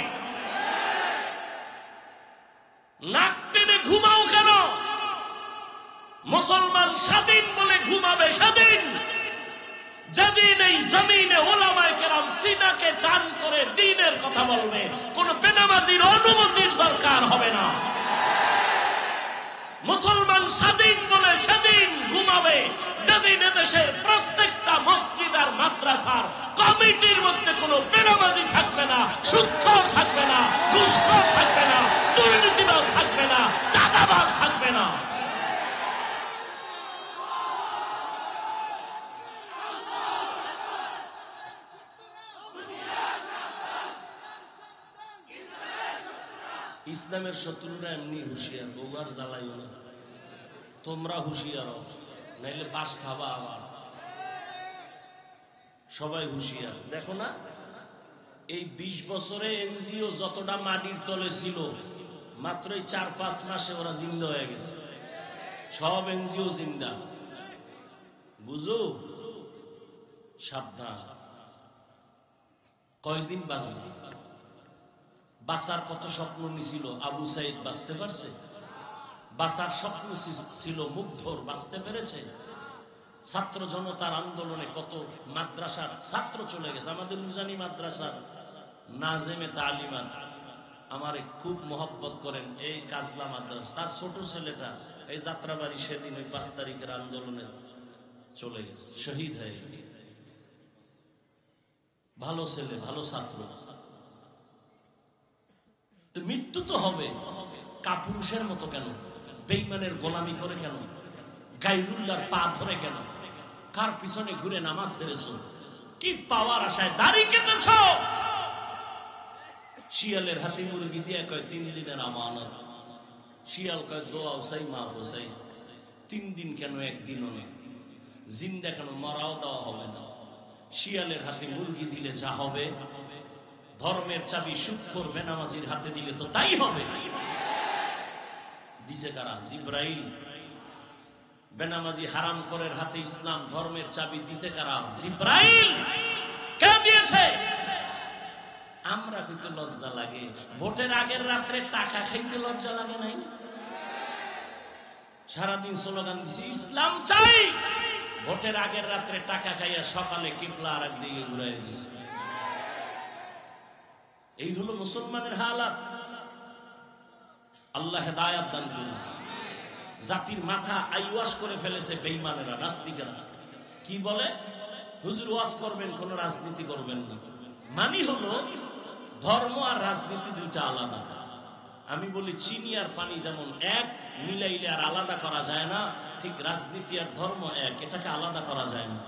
Speaker 1: নাক টেনে ঘুমাও কেন? মুসলমান স্বাধীন বলে ঘুমাবে ঘুমাবে সেদিন যেদিন এই জমিনে উলামায়ে কেরাম সিনাকে টান করে দ্বীনের কথা বলবে, কোন বেনামাজির অনুমতির দরকার হবে না। মুসলমান স্বাধীন বলে সেদিন ঘুমাবে যেদিন এদেশের প্রত্যেকটা মসজিদ আর মাদ্রাসার কমিটির মধ্যে কোনো বেনামাজি থাকবে না, সুদখোর থাকবে না, ঘুষখোর থাকবে না, দুর্নীতিবাজ থাকবে না, চাঁদাবাজ থাকবে না। ইসলামের শত্রুরা এমনি হুঁশিয়ার, বউয়ার জ্বালাইও না, তোমরা হুঁশিয়ার, নাইলে বাস খাবা আবার। সবাই হুঁশিয়ার। দেখো না, এই 20 বছরে এনজিও যতটা মাটির তলে ছিল, মাত্র এই 4-5 মাসে ওরা জিন্দা হয়ে গেছে। সব এনজিও জিন্দা। বুঝো, সাবধান। কয়দিন বাঁচবে? বাঁচার কত স্বপ্ন নিছিল, আবু সাইদ বাঁচতে পারছে? বাঁচার স্বপ্ন ছিল মুগ্ধর, বাঁচতে পেরেছে? ছাত্র জনতার আন্দোলনে কত মাদ্রাসার ছাত্র চলে গেছে। আমাদের উজানি মাদ্রাসার নাজেমে তালিমাত আমারে খুব মহব্বত করেন, এই কাজলা মাদ্রাসা, তার ছোট ছেলেটা এই যাত্রাবাড়ি সেদিন ওই 5 তারিখের আন্দোলনে চলে গেছে, শহীদ হয়ে গেছে। ভালো ছেলে, ভালো ছাত্র। তো মৃত্যু তো হবে, কাপুরুষের মতো কেন? বেঈমানের গোলামি করে কেন? গায়রুল্লাহর পা ধরে কেন? কার পিছনে ঘুরে নামাজ ছেড়েছো? কি পাওয়ার আশায় দাড়ি কেটেছ? শিয়ালের হাতে মুরগি দিয়ে কয় 3 দিনের আমানত। শিয়াল কয় দোয়া ওসাই মাফ ওসাই। 3 দিন কেন, 1 দিনও নেই। জিন্দা কেন, মরাও দেওয়া হবে না। শিয়ালের হাতে মুরগি দিলে যা হবে, ধর্মের চাবি সুদখোর বেনামাজির হাতে দিলে তো তাই হবে। দিছে কারা? জিব্রাইল। বেনামাজি হারামখোরের হাতে ইসলাম ধর্মের চাবি দিছে কারা? জিব্রাইল। কে দিয়েছে? আমরা কিন্তু লজ্জা লাগে। ভোটের আগের রাত্রে টাকা খাইতে লজ্জা লাগে নাই? সারাদিন স্লোগান দিছি ইসলাম চাই, ভোটের আগের রাত্রে টাকা খাইয়া সকালে কিবলা আর একদিকে ঘুরাই দিছে। এই হলো মুসলমানের হালাত। আল্লাহ হেদায়াত দান করুন। জাতির মাথা আইওয়াশ করে ফেলেছে বেঈমানেরা, নাস্তিকেরা। কি বলে? হুজুর ওয়াজ করবেন, কোন রাজনীতি করবেন না। মানি হলো ধর্ম আর রাজনীতি দুইটা আলাদা। আমি বলি চিনি আর পানি যেমন এক, মিলাইলে আর আলাদা করা যায় না, ঠিক রাজনীতি আর ধর্ম এক, এটাকে আলাদা করা যায় না।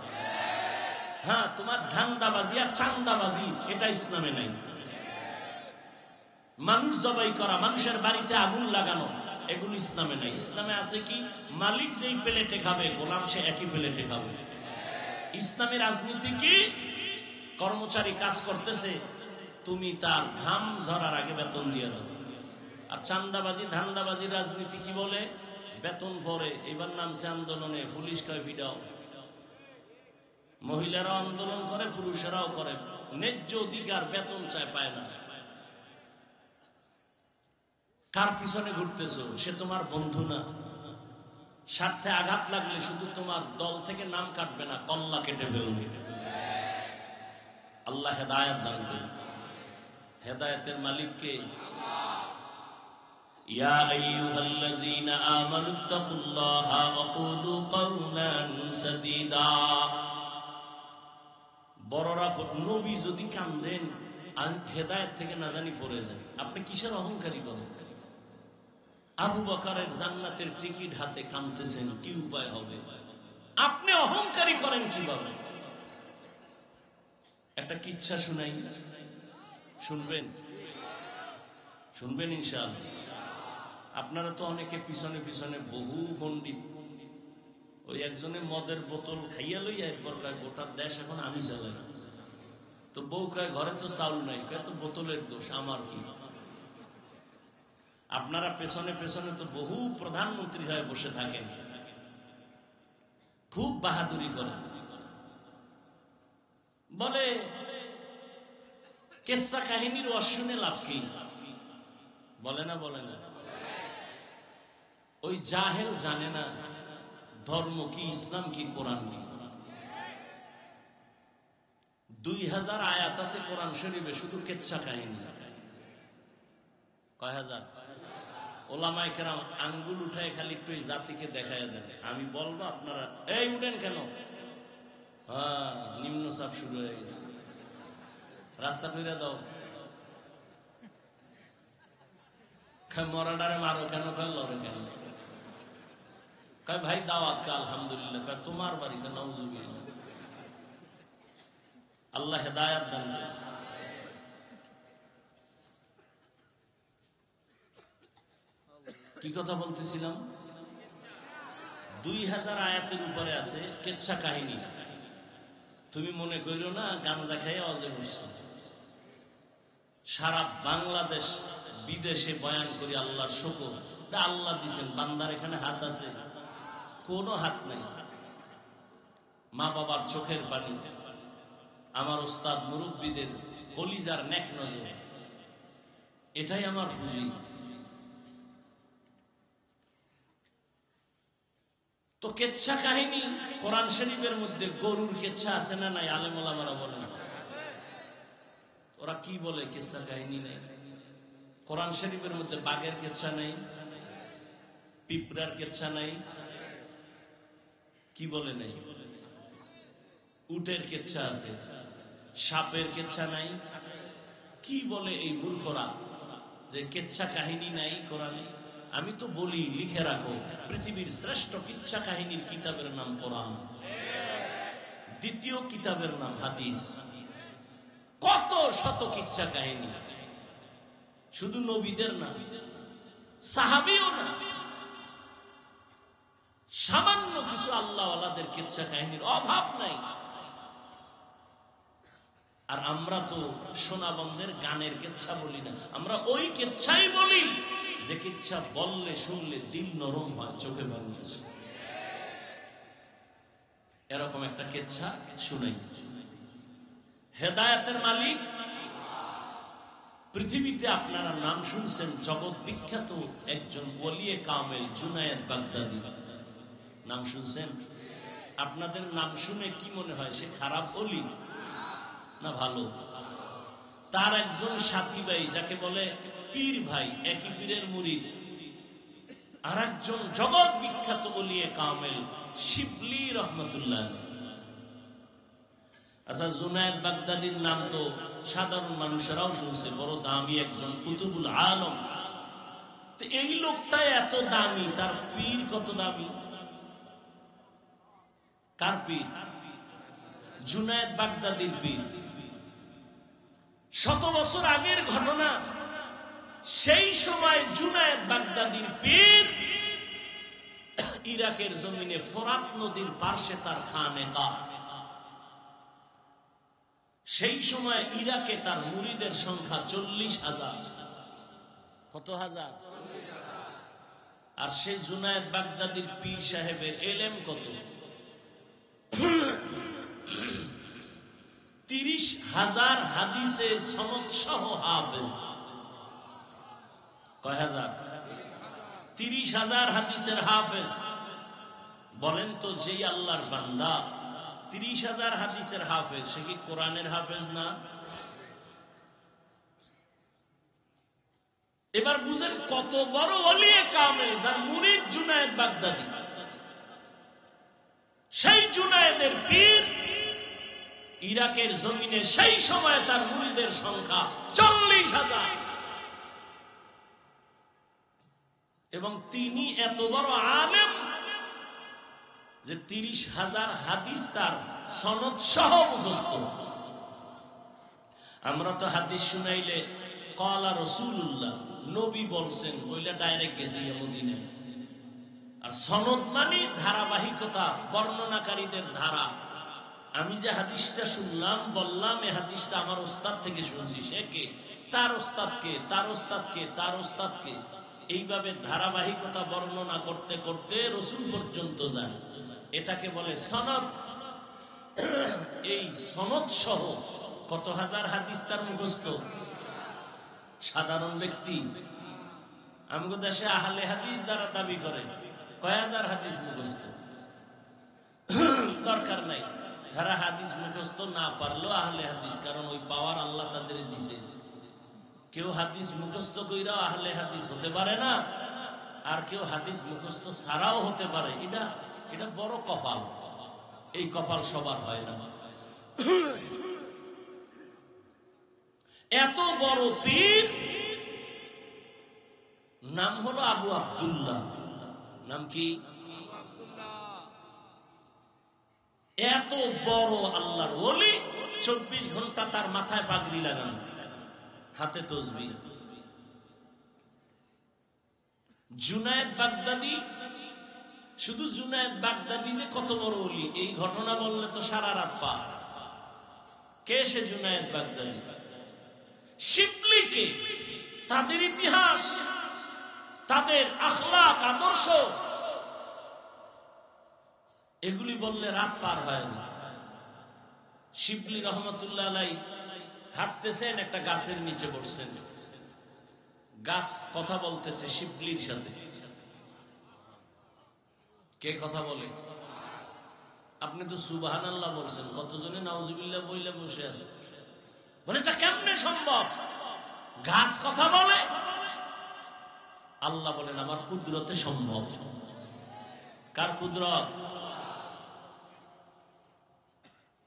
Speaker 1: হ্যাঁ, তোমার ধান্দাবাজি আর চান্দাবাজি এটা ইসলামে নাই। মানুষ জবাই করা, মানুষের বাড়িতে আগুন লাগানো, এগুলো ইসলামে নাই। ইসলামে আছে কি? মালিক যেই প্লেটে খাবে, গোলাম সে একই প্লেটে খাবে। ইসলামের রাজনীতি কি? কর্মচারী কাজ করতেছে, তুমি তার ঘাম ঝরার আগে বেতন দিয়ে দাও। আর চান্দাবাজি ধান্দাবাজির রাজনীতি কি বলে? বেতন পরে, এবার নামছে আন্দোলনে, পুলিশ কয় ভিড়াও। মহিলারাও আন্দোলন করে, পুরুষেরাও করে, ন্যায্য অধিকার, বেতন চায়, পায় না। কার পিছনে ঘুরতেছো? সে তোমার বন্ধু না। স্বার্থে আঘাত লাগলে শুধু তোমার দল থেকে নাম কাটবে না, কল্লা কেটে ফেলবে। আল্লাহ হেদায়েত দান করুন। হেদায়েতের মালিক কে? ইয়া আইয়ুহাল্লাযীনা আমানুত্তাকুল্লাহা ওয়া কুলু কাওলান সাদীদা। বড়রা, নবী যদি কান্দেন হেদায়েত থেকে না জানি পড়ে যায়। আপনি কিসের অহংকারী করেন? আবু বকরের জান্নাতের টিকিট হাতে কাঁদতেছেন, কি উপায় হবে? আপনি অহংকারী করেন কিভাবে? একটা কিচ্ছা শুনাই, শুনবেন? শুনবেন ইনশাআল্লাহ। আপনারা তো অনেকে পিছনে পিছনে বহু পণ্ডিত। ওই একজনে মদের বোতল খাইয়া লইয়া এরপর কয় গোটা দেশ এখন আমি চালাই। তো বউ কয় ঘরে তো চাউল নাই, তো বোতলের দোষ, আমার কি? আপনারা পেছনে পেছনে তো বহু প্রধানমন্ত্রী হয়ে বসে থাকেন, খুব বাহাদুরি করেন। বলে কেসা কাহিনীর অশুনে লাভ কি? বলে না, বলে না। ওই জাহেল জানে না ধর্ম কি, ইসলাম কি, কোরআন কি। 2000 আয়াত আছে কোরআন শরীফে, শুধু কেচ্ছা কাহিনী। কয় হাজার? ওলামায়ে কেরাম আঙ্গুল উঠায় খালি একটু এই জাতিকে দেখায় দেন। আমি বলবো আপনারা এই উঠেন কেন? হ্যাঁ, নিম্নচাপ শুরু হয়ে গেছে, রাস্তা কইরা দাও। মরাডারে মারো কেন? কয় লড়ে কেন? কয় ভাই দাওয়াত কা আলহামদুলিল্লাহ। কয় তোমার বাড়িতে নাউজুবিল্লাহ। আল্লাহ হেদায়াত দান করেন। কি কথা বলতেছিলাম? 2000 আয়াতের উপরে আছে কেচ্ছা কাহিনী। তুমি মনে করিও না গাঞ্জা খাইয়া অজে বসছে। সারা বাংলাদেশ বিদেশে বয়ান করি আল্লাহর শুকর। আল্লাহ দিছেন, বান্দার এখানে হাত আছে? কোনো হাত নাই। মা বাবার চোখের পানি, আমার ওস্তাদ মুরব্বীদের কলিজার নেক নজর, এটাই আমার পুঁজি। তো কেচ্ছা কাহিনী কোরআন শরীফের মধ্যে গরুর কেচ্ছা আছে না নাই? আলেম ওলামারা বলেন। ওরা কি বলে কেচ্ছা কাহিনী নেই? কোরআন শরীফের মধ্যে বাঘের কেচ্ছা নেই, পিঁপড়ার কেচ্ছা নাই, কি বলে নেই? উটের কেচ্ছা আছে, সাপের কেচ্ছা নাই। কি বলে এই মূর্খরা যে কেচ্ছা কাহিনী নাই কোরআনে? আমি তো বলি লিখে রাখো, পৃথিবীর শ্রেষ্ঠ কিচ্ছা কাহিনীর কিতাবের নাম কোরআন, দ্বিতীয় কিতাবের নাম হাদিস। কত শত কিচ্ছা কাহিনী, শুধু নবীদের না, সাহাবীও না, সামান্য কিছু আল্লাহওয়ালাদের কিচ্ছা কাহিনীর অভাব নাই। আর আমরা তো সোনাবন্ধের গানের কেচ্ছা বলি না, আমরা ওই কেচ্ছাই বলি যে কেচ্ছা বললে শুনলে দিল নরম হয়, চোখে পানি আসে। এরকম একটা কেচ্ছা শুনাই। হেদায়েতের মালিক পৃথিবীতে আপনারা নাম শুনছেন, জগৎ বিখ্যাত একজন ওলিয়ে কামেল জুনায়েদ বাগদাদী, নাম শুনছেন? আপনাদের নাম শুনে কি মনে হয় সে খারাপ ওলি না ভালো? তার একজন সাথী ভাই যাকে বলে পীর ভাই, একই পীরের মুরিদ, আর একজন জগৎ বিখ্যাত ওলিয়ে কামেল শিবলি রহমতুল্লাহ। আচ্ছা, জুনায়েদ বাগদাদীর নাম তো সাধারণ মানুষেরাও শুনছে, বড় দামি একজন কুতুবুল আলম। তো এই লোকটা এত দামি, তার পীর কত দামি? কার পীর? জুনায়েদ বাগদাদীর পীর। শত বছর আগের ঘটনা। সেই সময় জুনায়েদ বাগদাদীর পীর ইরাকের জমিনে ফোরাত নদীর পার্শ্বে তার খানেকা। সেই সময় ইরাকে তার মুরিদের সংখ্যা 40,000। কত হাজার? আর সেই জুনায়েদ বাগদাদীর পীর সাহেবের এলেম কত? 30,000 হাদিসের সনদ সহ হাফেজ। কয় হাজার? 30,000 হাদিসের হাফেজ। বলেন তো, যেই আল্লাহর বান্দা 30,000 হাদিসের হাফেজ, সে কি কোরআনের হাফেজ না? এবার বুঝেন কত বড় ওলিয়ে কামেল, যার মুরিদ জুনায়েদ বাগদাদী। সেই জুনায়েদের পীর ইরাকের জমিনে সেই সময় তার মুরিদের সংখ্যা 40,000। এবং তিনি এত বড় আলেম যে 30,000 হাদিস তার সনদ সহ মুখস্থ। আমরা তো হাদিস শুনাইলে ক্বালা রাসূলুল্লাহ, নবী বলছেন, ওইটা ডাইরেক্ট গেছে মদিনায়। আর সনদ মানে ধারাবাহিকতা, বর্ণনাকারীদের ধারা। আমি যে হাদিসটা শুনলাম, বললাম এই হাদিসটা আমার ওস্তাদ থেকে শুনছি, সে কে? তার ওস্তাদ কে? তার ওস্তাদ কে? তার ওস্তাদ কে? এইভাবে ধারাবাহিকতা বর্ণনা করতে করতে রসুল পর্যন্ত যায়, এটাকে বলে সনদ। এই সনদ সহ কত হাজার হাদিস তার মুখস্থ। সাধারণ ব্যক্তি আমাদের দেশে আহলে হাদিস দ্বারা দাবি করে কয় হাজার হাদিস মুখস্থ। দরকার নাই। যারা হাদিস মুখস্থ না পারলো আহলে হাদিস, কারণ ওই পাওয়ার আল্লাহ তাদের দিছে। কেউ হাদিস মুখস্থ কইরা আহলে হাদিস হতে পারে না, আর কেউ হাদিস মুখস্থ ছাড়াও হতে পারে। এটা বড় কপাল। এই কপাল সবার হয় না। এত বড় পীর, নাম হলো আবু আব্দুল্লাহ। নাম কি? এত বড় আল্লাহর ওলি, 24 ঘন্টা তার মাথায় পাগড়ি লাগানো, হাতে তসবিহ। জুনায়েদ বাগদাদি, শুধু জুনায়েদ বাগদাদি যে কত বড় ওলি, এই ঘটনা বললে তো সারা রাত পা। কে সে জুনায়েদ বাগদাদি? শিবলিকে, তাদের ইতিহাস, তাদের আখলাক, আদর্শ, এগুলি বললে রাত পার হয় না। শিবলি রহমতুল্লাহ আলাই হাঁটতেছেন, একটা গাছের নিচে বসছেন। গাছ কথা বলতেছে শিবলির সাথে। কে কথা বলে? আপনি তো সুবহানাল্লাহ বলছেন, কতজনে নাউজুবিল্লাহ বইলে বসে আছে। বলে এটা কেমনে সম্ভব? গাছ কথা বলে? আল্লাহ বলেন আমার কুদরতে সম্ভব। কার কুদরত?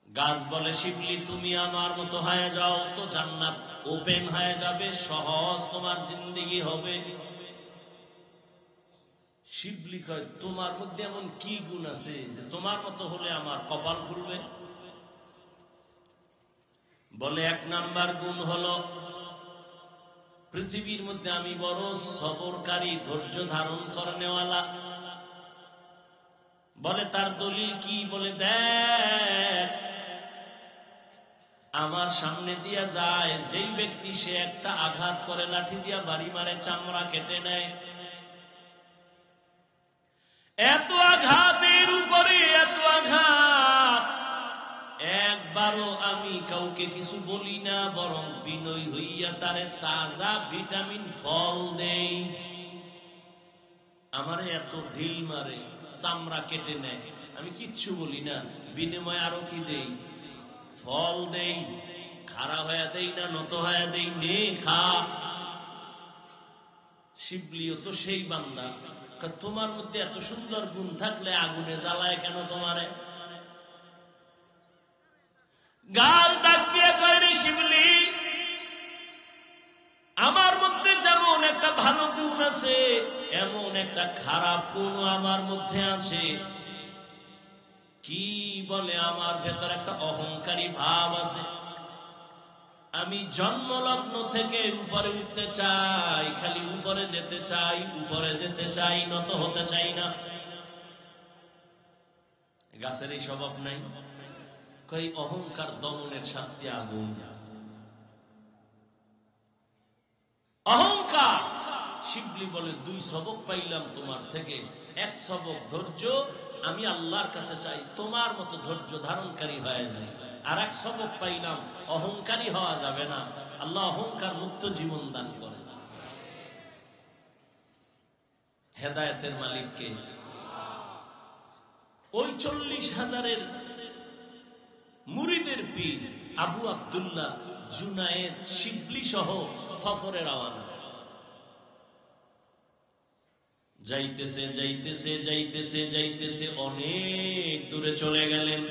Speaker 1: গাছ বলে শিবলি তুমি আমার মতো হয়ে যাও তো জান্নাত ওপেন হয়ে যাবে, সহজ তোমার জিন্দেগি হবে। শিবলি কয় তোমার মধ্যে এমন কি গুণ আছে যে তোমার মতো হলে আমার কপাল খুলবে? বলে 1 নাম্বার গুণ হলো পৃথিবীর মধ্যে আমি বড় সবরকারী, ধৈর্য ধারণ করেনেওয়ালা। বলে তার দলিল কি? বলে দেখ, আমার সামনে দিয়া যায় যেই ব্যক্তি, সে একটা আঘাত করে লাঠি দিয়া বাড়ি মারে, চামড়া কেটে নেয়। এত আঘাতের উপরে এত আঘাত, একবারও আমি কাউকে কিছু বলি না, বরং বিনয় হইয়া তারে তাজা ভিটামিন ফল দেই। আমারে এত ঢিল মারে, চামড়া কেটে নেয়, আমি কিচ্ছু বলি না, বিনিময়ে আরো কি দেই? ফল দেই। খাড়া হয়ে দেই না, নত হয়ে দেই, নে খা। শিবলিও তো সেই বান্দা। তোমার মধ্যে এত সুন্দর গুণ থাকলে আগুনে জ্বালায় কেন তোমারে? গাল ডাক দিয়ে কয় রে শিবলি, আমার মধ্যে যেমন একটা ভালো গুণ আছে, এমন একটা খারাপ গুণ আমার মধ্যে আছে। কি বলে? আমার ভেতর একটা অহংকারী ভাব আছে। আমি জন্মলগ্ন থেকে উপরে উঠতে চাই, খালি উপরে যেতে চাই, উপরে যেতে চাই, নত হতে চাই না। গাছের এই স্বভাব নাই। কই অহংকার দমনের শাস্তি আগুন। অহংকার। শিবলি বলে 2 সবক পাইলাম তোমার থেকে। 1 সবক ধৈর্য, আমি আল্লাহর কাছে চাই তোমার মতো ধৈর্য ধারণকারী হয়ে যায়। আর 1 সবক পাইলাম, অহংকারী হওয়া যাবে না। আল্লাহ অহংকার মুক্ত জীবন দান করে। হেদায়েতের মালিককে। ওই 40,000-এর মুরিদের পীর আবু আব্দুল্লাহ জুনায়েদ শিবলি সহ সফরে রওনা। যাইতেছে যাইতেছে যাইতেছে যাইতেছে, অনেক দূরে চলে গেলেন।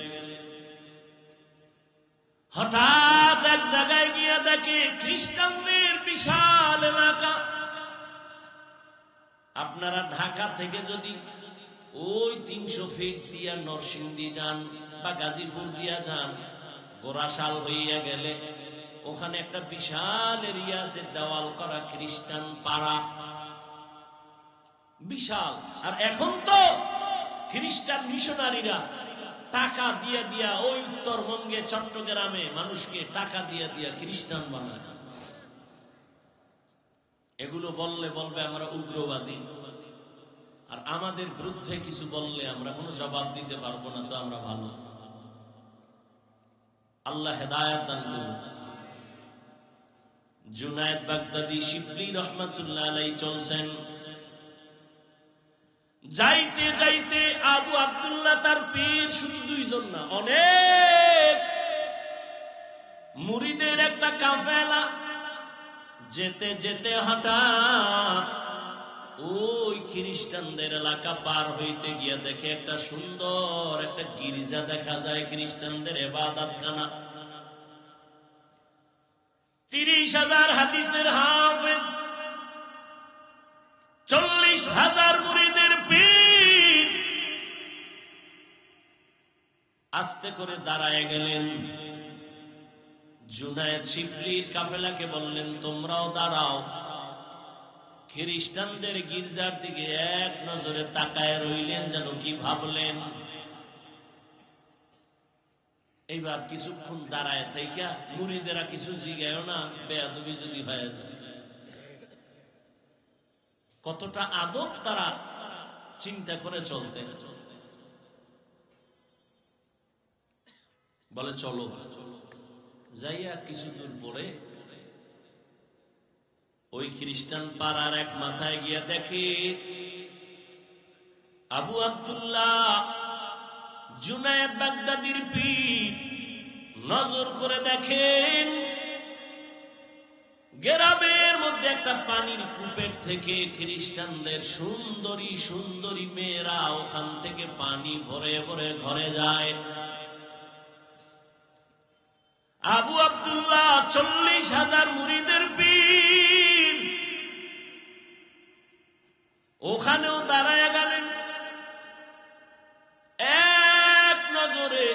Speaker 1: হঠাৎ এক জায়গায় গিয়ে দেখে খ্রিস্টানদের বিশাল এলাকা। আপনারা ঢাকা থেকে যদি ওই 300 ফিট দিয়া নরসিংদী যান বা গাজীপুর দিয়া যান, গোরাশাল হইয়া গেলে ওখানে একটা বিশাল এরিয়া আছে, দেওয়াল করা খ্রিস্টান পাড়া, বিশাল। আর এখন তো খ্রিস্টান মিশনারিরা টাকা দিয়ে দিয়া ওই উত্তরবঙ্গে চট্টগ্রামে মানুষকে টাকা দিয়ে দিয়া খ্রিস্টান বানায়। এগুলো বললে বলবে আমরা উগ্রবাদী, আর আমাদের বিরুদ্ধে কিছু বললে আমরা কোনো জবাব দিতে পারবো না, তো আমরা ভালো। আল্লাহ হেদায়েত দান করুন। জুনায়েদ বাগদাদি শিবলি রহমাতুল্লাহ আলাইহি চলছেন। যাইতে যাইতে আবু আব্দুল্লাহ তার পীর শুধু দুইজন না, অনেক মুরিদের একটা কাফেলা যেতে যেতে হঠাৎ ওই খ্রিস্টানদের এলাকা পার হইতে গিয়া দেখে একটা সুন্দর একটা গির্জা দেখা যায়, খ্রিস্টানদের ইবাদতখানা। 30,000 হাদিসের হাফেজ, 40,000 মুরিদের পীর আস্তে করে দাঁড়ায় গেলেন। জুনায়েদ শিবলির কাফেলাকে বললেন, তোমরাও দাঁড়াও। খ্রিস্টানদের গির্জার দিকে এক নজরে তাকায় রইলেন, যেন কি ভাবলেন। এইবার কিছুক্ষণ দাঁড়ায় থেকে মুরিদেরা কিছু জিগায়ও না, বেয়াদবি যদি হয়ে যায়। কতটা আদব তারা চিন্তা করে চলতেন। বলে চলো। যাইয়া কিছু দূর পরে ওই খ্রিস্টান পাড়ার এক মাথায় গিয়া দেখে আবু আব্দুল্লাহ জুনায়েদ বাগদাদির পীর। নজর করে দেখেন গ্রামের মধ্যে একটা পানির কূপের থেকে খ্রিস্টানদের সুন্দরী সুন্দরী মেয়েরা ওখান থেকে পানি ভরে ভরে ঘরে যায়। আবু আব্দুল্লাহ 40,000 মুরিদের পীর ওখানেও দাঁড়ায় গেলেন। এক নজরে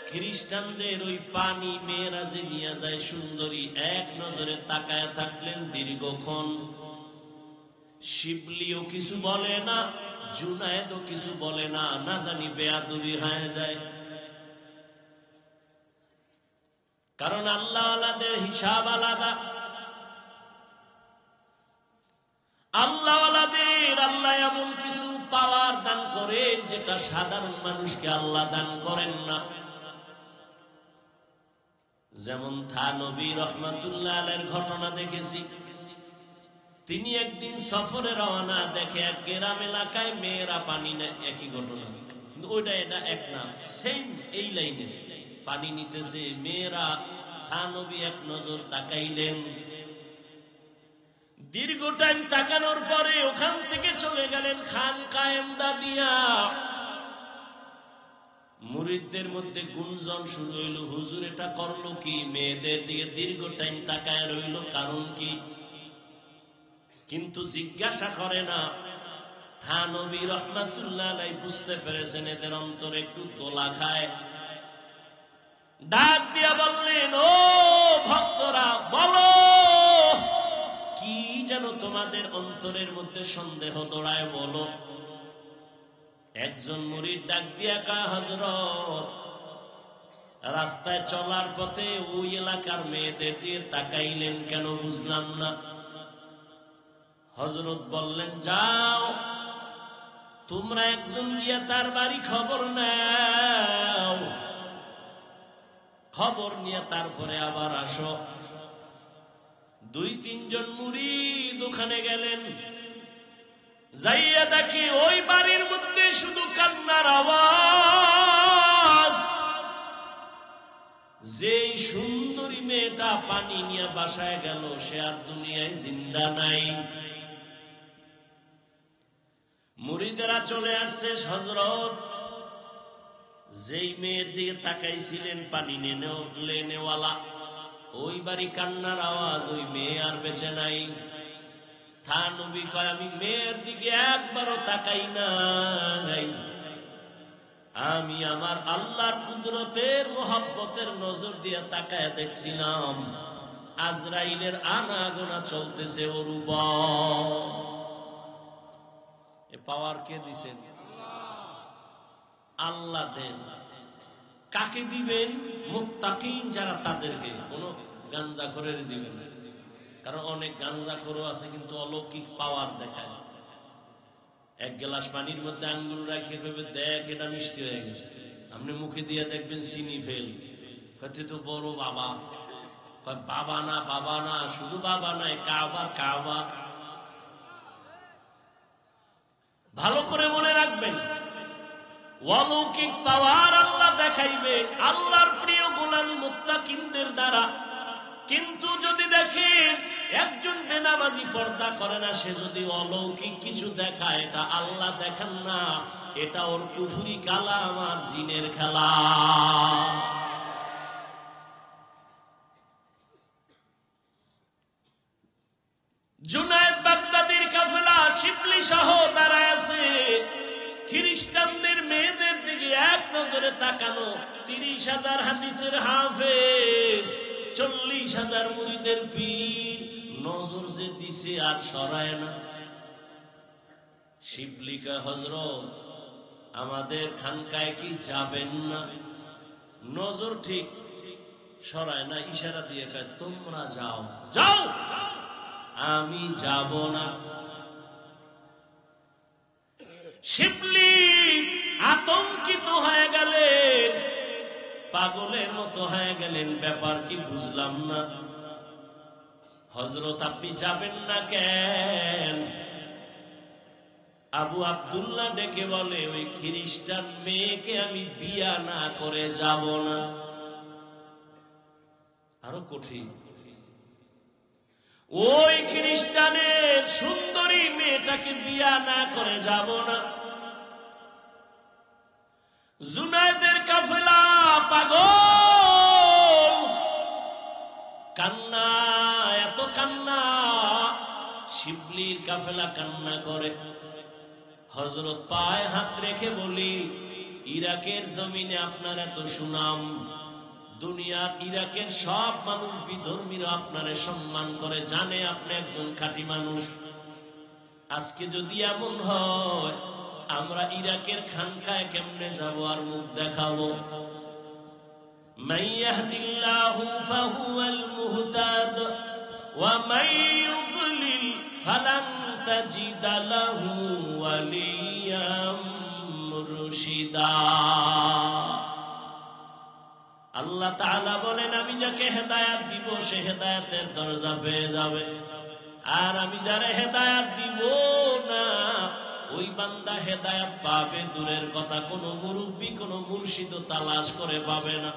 Speaker 1: খ্রিস্টানদের ওই পানি মেয়েরা যে নিয়ে যায় সুন্দরী, এক নজরে তাকায় থাকলেন দীর্ঘক্ষণ। শিবলিও কিছু বলে না, জুনায়েদও কিছু বলে না, না জানি বেয়াদবি হয়ে যায়। কারণ আল্লাহ আলাদের হিসাব আলাদা। আল্লাহ আলাদের আল্লাহ এমন কিছু পাওয়ার দান করেন যেটা সাধারণ মানুষকে আল্লাহ দান করেন না। যেমন থানবী রহমাতুল্লাহ আলাইহির ঘটনা দেখেছি। তিনি একদিন সফরে রওনা, দেখে এক গ্রাম এলাকায় মেয়েরা পানি নেয়। একই ঘটনা, কিন্তু ওইটা এটা এক নাম, সেম এই লাইনে পানি নিতেছে মেয়েরা। থানবী এক নজর তাকাইলেন। দীর্ঘ টাইম তাকানোর পরে ওখান থেকে চলে গেলেন খানকায়ে ইমদাদিয়া। মুরিদদের মধ্যে গুঞ্জন শুরু হইল, হুজুর এটা করলো কি? মেয়েদের দিকে দীর্ঘ টাইম তাকায় রইল, কারণ কি? কিন্তু জিজ্ঞাসা করে না। থানবী রহমাতুল্লাহ আলাইহি বুঝতে পেরেছেন এদের অন্তরে একটু দোলা খায়। ডাক দিয়া বললেন, ও ভক্তরা, বলো কি যেন তোমাদের অন্তরের মধ্যে সন্দেহ দৌড়ায়, বলো। একজন মুরিদ ডাক দিয়া কয়, হযরত, রাস্তায় চলার পথে ওই এলাকার মেয়েদের দিয়ে তাকাইলেন কেন, বুঝলাম না। হযরত বললেন, যাও তোমরা একজন গিয়া তার বাড়ি খবর নাও, খবর নিয়ে তারপরে আবার আসো। 2-3 জন মুরিদ ওখানে গেলেন। যাইয়া দেখি ওই বাড়ির মধ্যে শুধু কান্নার আওয়াজ। যেই সুন্দরী মেয়েটা পানি নিয়ে বাসায় গেল, সে আর দুনিয়ায় জিন্দা নাই। মুরিদেরা চলে আসছে। হযরত, যেই মেয়ের দিকে তাকাইছিলেন পানি নেওয়ালা, ওই বাড়ি কান্নার আওয়াজ, ওই মেয়ে আর বেঁচে নাই। থানবী কয়, আমি মেয়ের দিকে একবারও তাকাই নাই, আমি আমার আল্লাহর কুদরতের মোহাব্বতের নজর দিয়ে তাকায় দেখছিলাম আজরাইলের আনাগোনা চলতেছে ওর উপর। এ পাওয়ার কে দিছেন? আল্লাহ দেন। কাকে দিবেন? মুত্তাকিন যারা, তাদেরকে। কোন গাঞ্জাখোরের দিবেন না। কারণ অনেক গাঞ্জাখোরও আছে কিন্তু অলৌকিক পাওয়ার দেখায়। এক গ্লাস পানির মধ্যে আঙ্গুল রাখে ভেবে, দেখ এটা মিষ্টি হয়ে গেছে। আপনি মুখে দিয়ে দেখবেন চিনি ফেল, কত তো বড় বাবা। বাবা না, বাবা না, শুধু বাবা নাই, কাবা কাবা। ভালো করে মনে রাখবেন, অলৌকিক পাওয়ার আল্লাহ দেখাইবে আল্লাহর প্রিয় গোলাম মুত্তাকিনদের দ্বারা। কিন্তু যদি দেখেন একজন বেনামাজি পর্দা করে না, সে যদি অলৌকিক কিছু দেখায়, এটা আল্লাহ দেখান না, এটা ওর কুফরি কালাম আর জিনের খেলা। জুনায়েদ বাগদাদির কাফেলা শিবলি সহ দাঁড়ায় আছে, খ্রিস্টানদের মেয়েদের দিকে এক নজরে তাকানো। 30,000 হাদিসের হাফেজ, 40,000 মুরিদের পীর, নজর যে দিছে আর সরায় না। শিবলিকা হযরত, আমাদের খানকায় কি যাবেন না? নজর ঠিক সরায় না, ইশারা দিয়ে কয় তোমরা যাও, যাও, আমি যাব না। শিবলি আতঙ্কিত হয়ে গেলেন, পাগলের মতো হয়ে গেলেন, ব্যাপার কি বুঝলাম না। হযরত আপনি যাবেন না কেন? আবু আব্দুল্লাহ ডেকে বলে, ওই খ্রিস্টান মেয়েকে আমি বিয়া না করে যাব না। আরো কঠিন, ওই খ্রিস্টানের সুন্দরী মেয়েটাকে বিয়া না করে যাব না। জুনায়েদের কাফেলা পাগল, কান্না, এত কান্না, শিবলির কাফেলা কান্না করে। হযরত পায়ে হাত রেখে বলি, ইরাকের জমিনে আপনার এত সুনাম, দুনিয়ার ইরাকের সব মানুষ বিধর্মীরা আপনারে সম্মান করে, জানে আপনি একজন খাঁটি মানুষ। আজকে যদি এমন হয়, আমরা ইরাকের খানকায় কেমনে যাব আর মুখ দেখাবো? মান ইয়াহদিল্লাহু ফাহুয়াল মুহতাদ ওয়া মান ইউদ্লিল ফালান তাজিদা লাহু ওয়ালিয়াম মুরশিদা। আল্লাহ তাআলা বলেন, আমি যাকে হেদায়েত দিব সে হেদায়েতের দরজা পেয়ে যাবে, আর আমি যারা হেদায়েত দিব না ওই বান্দা হেদায়েত পাবে দূরের কথা, কোনো মুরব্বি কোনো মুর্শিদ তালাশ করে পাবে না,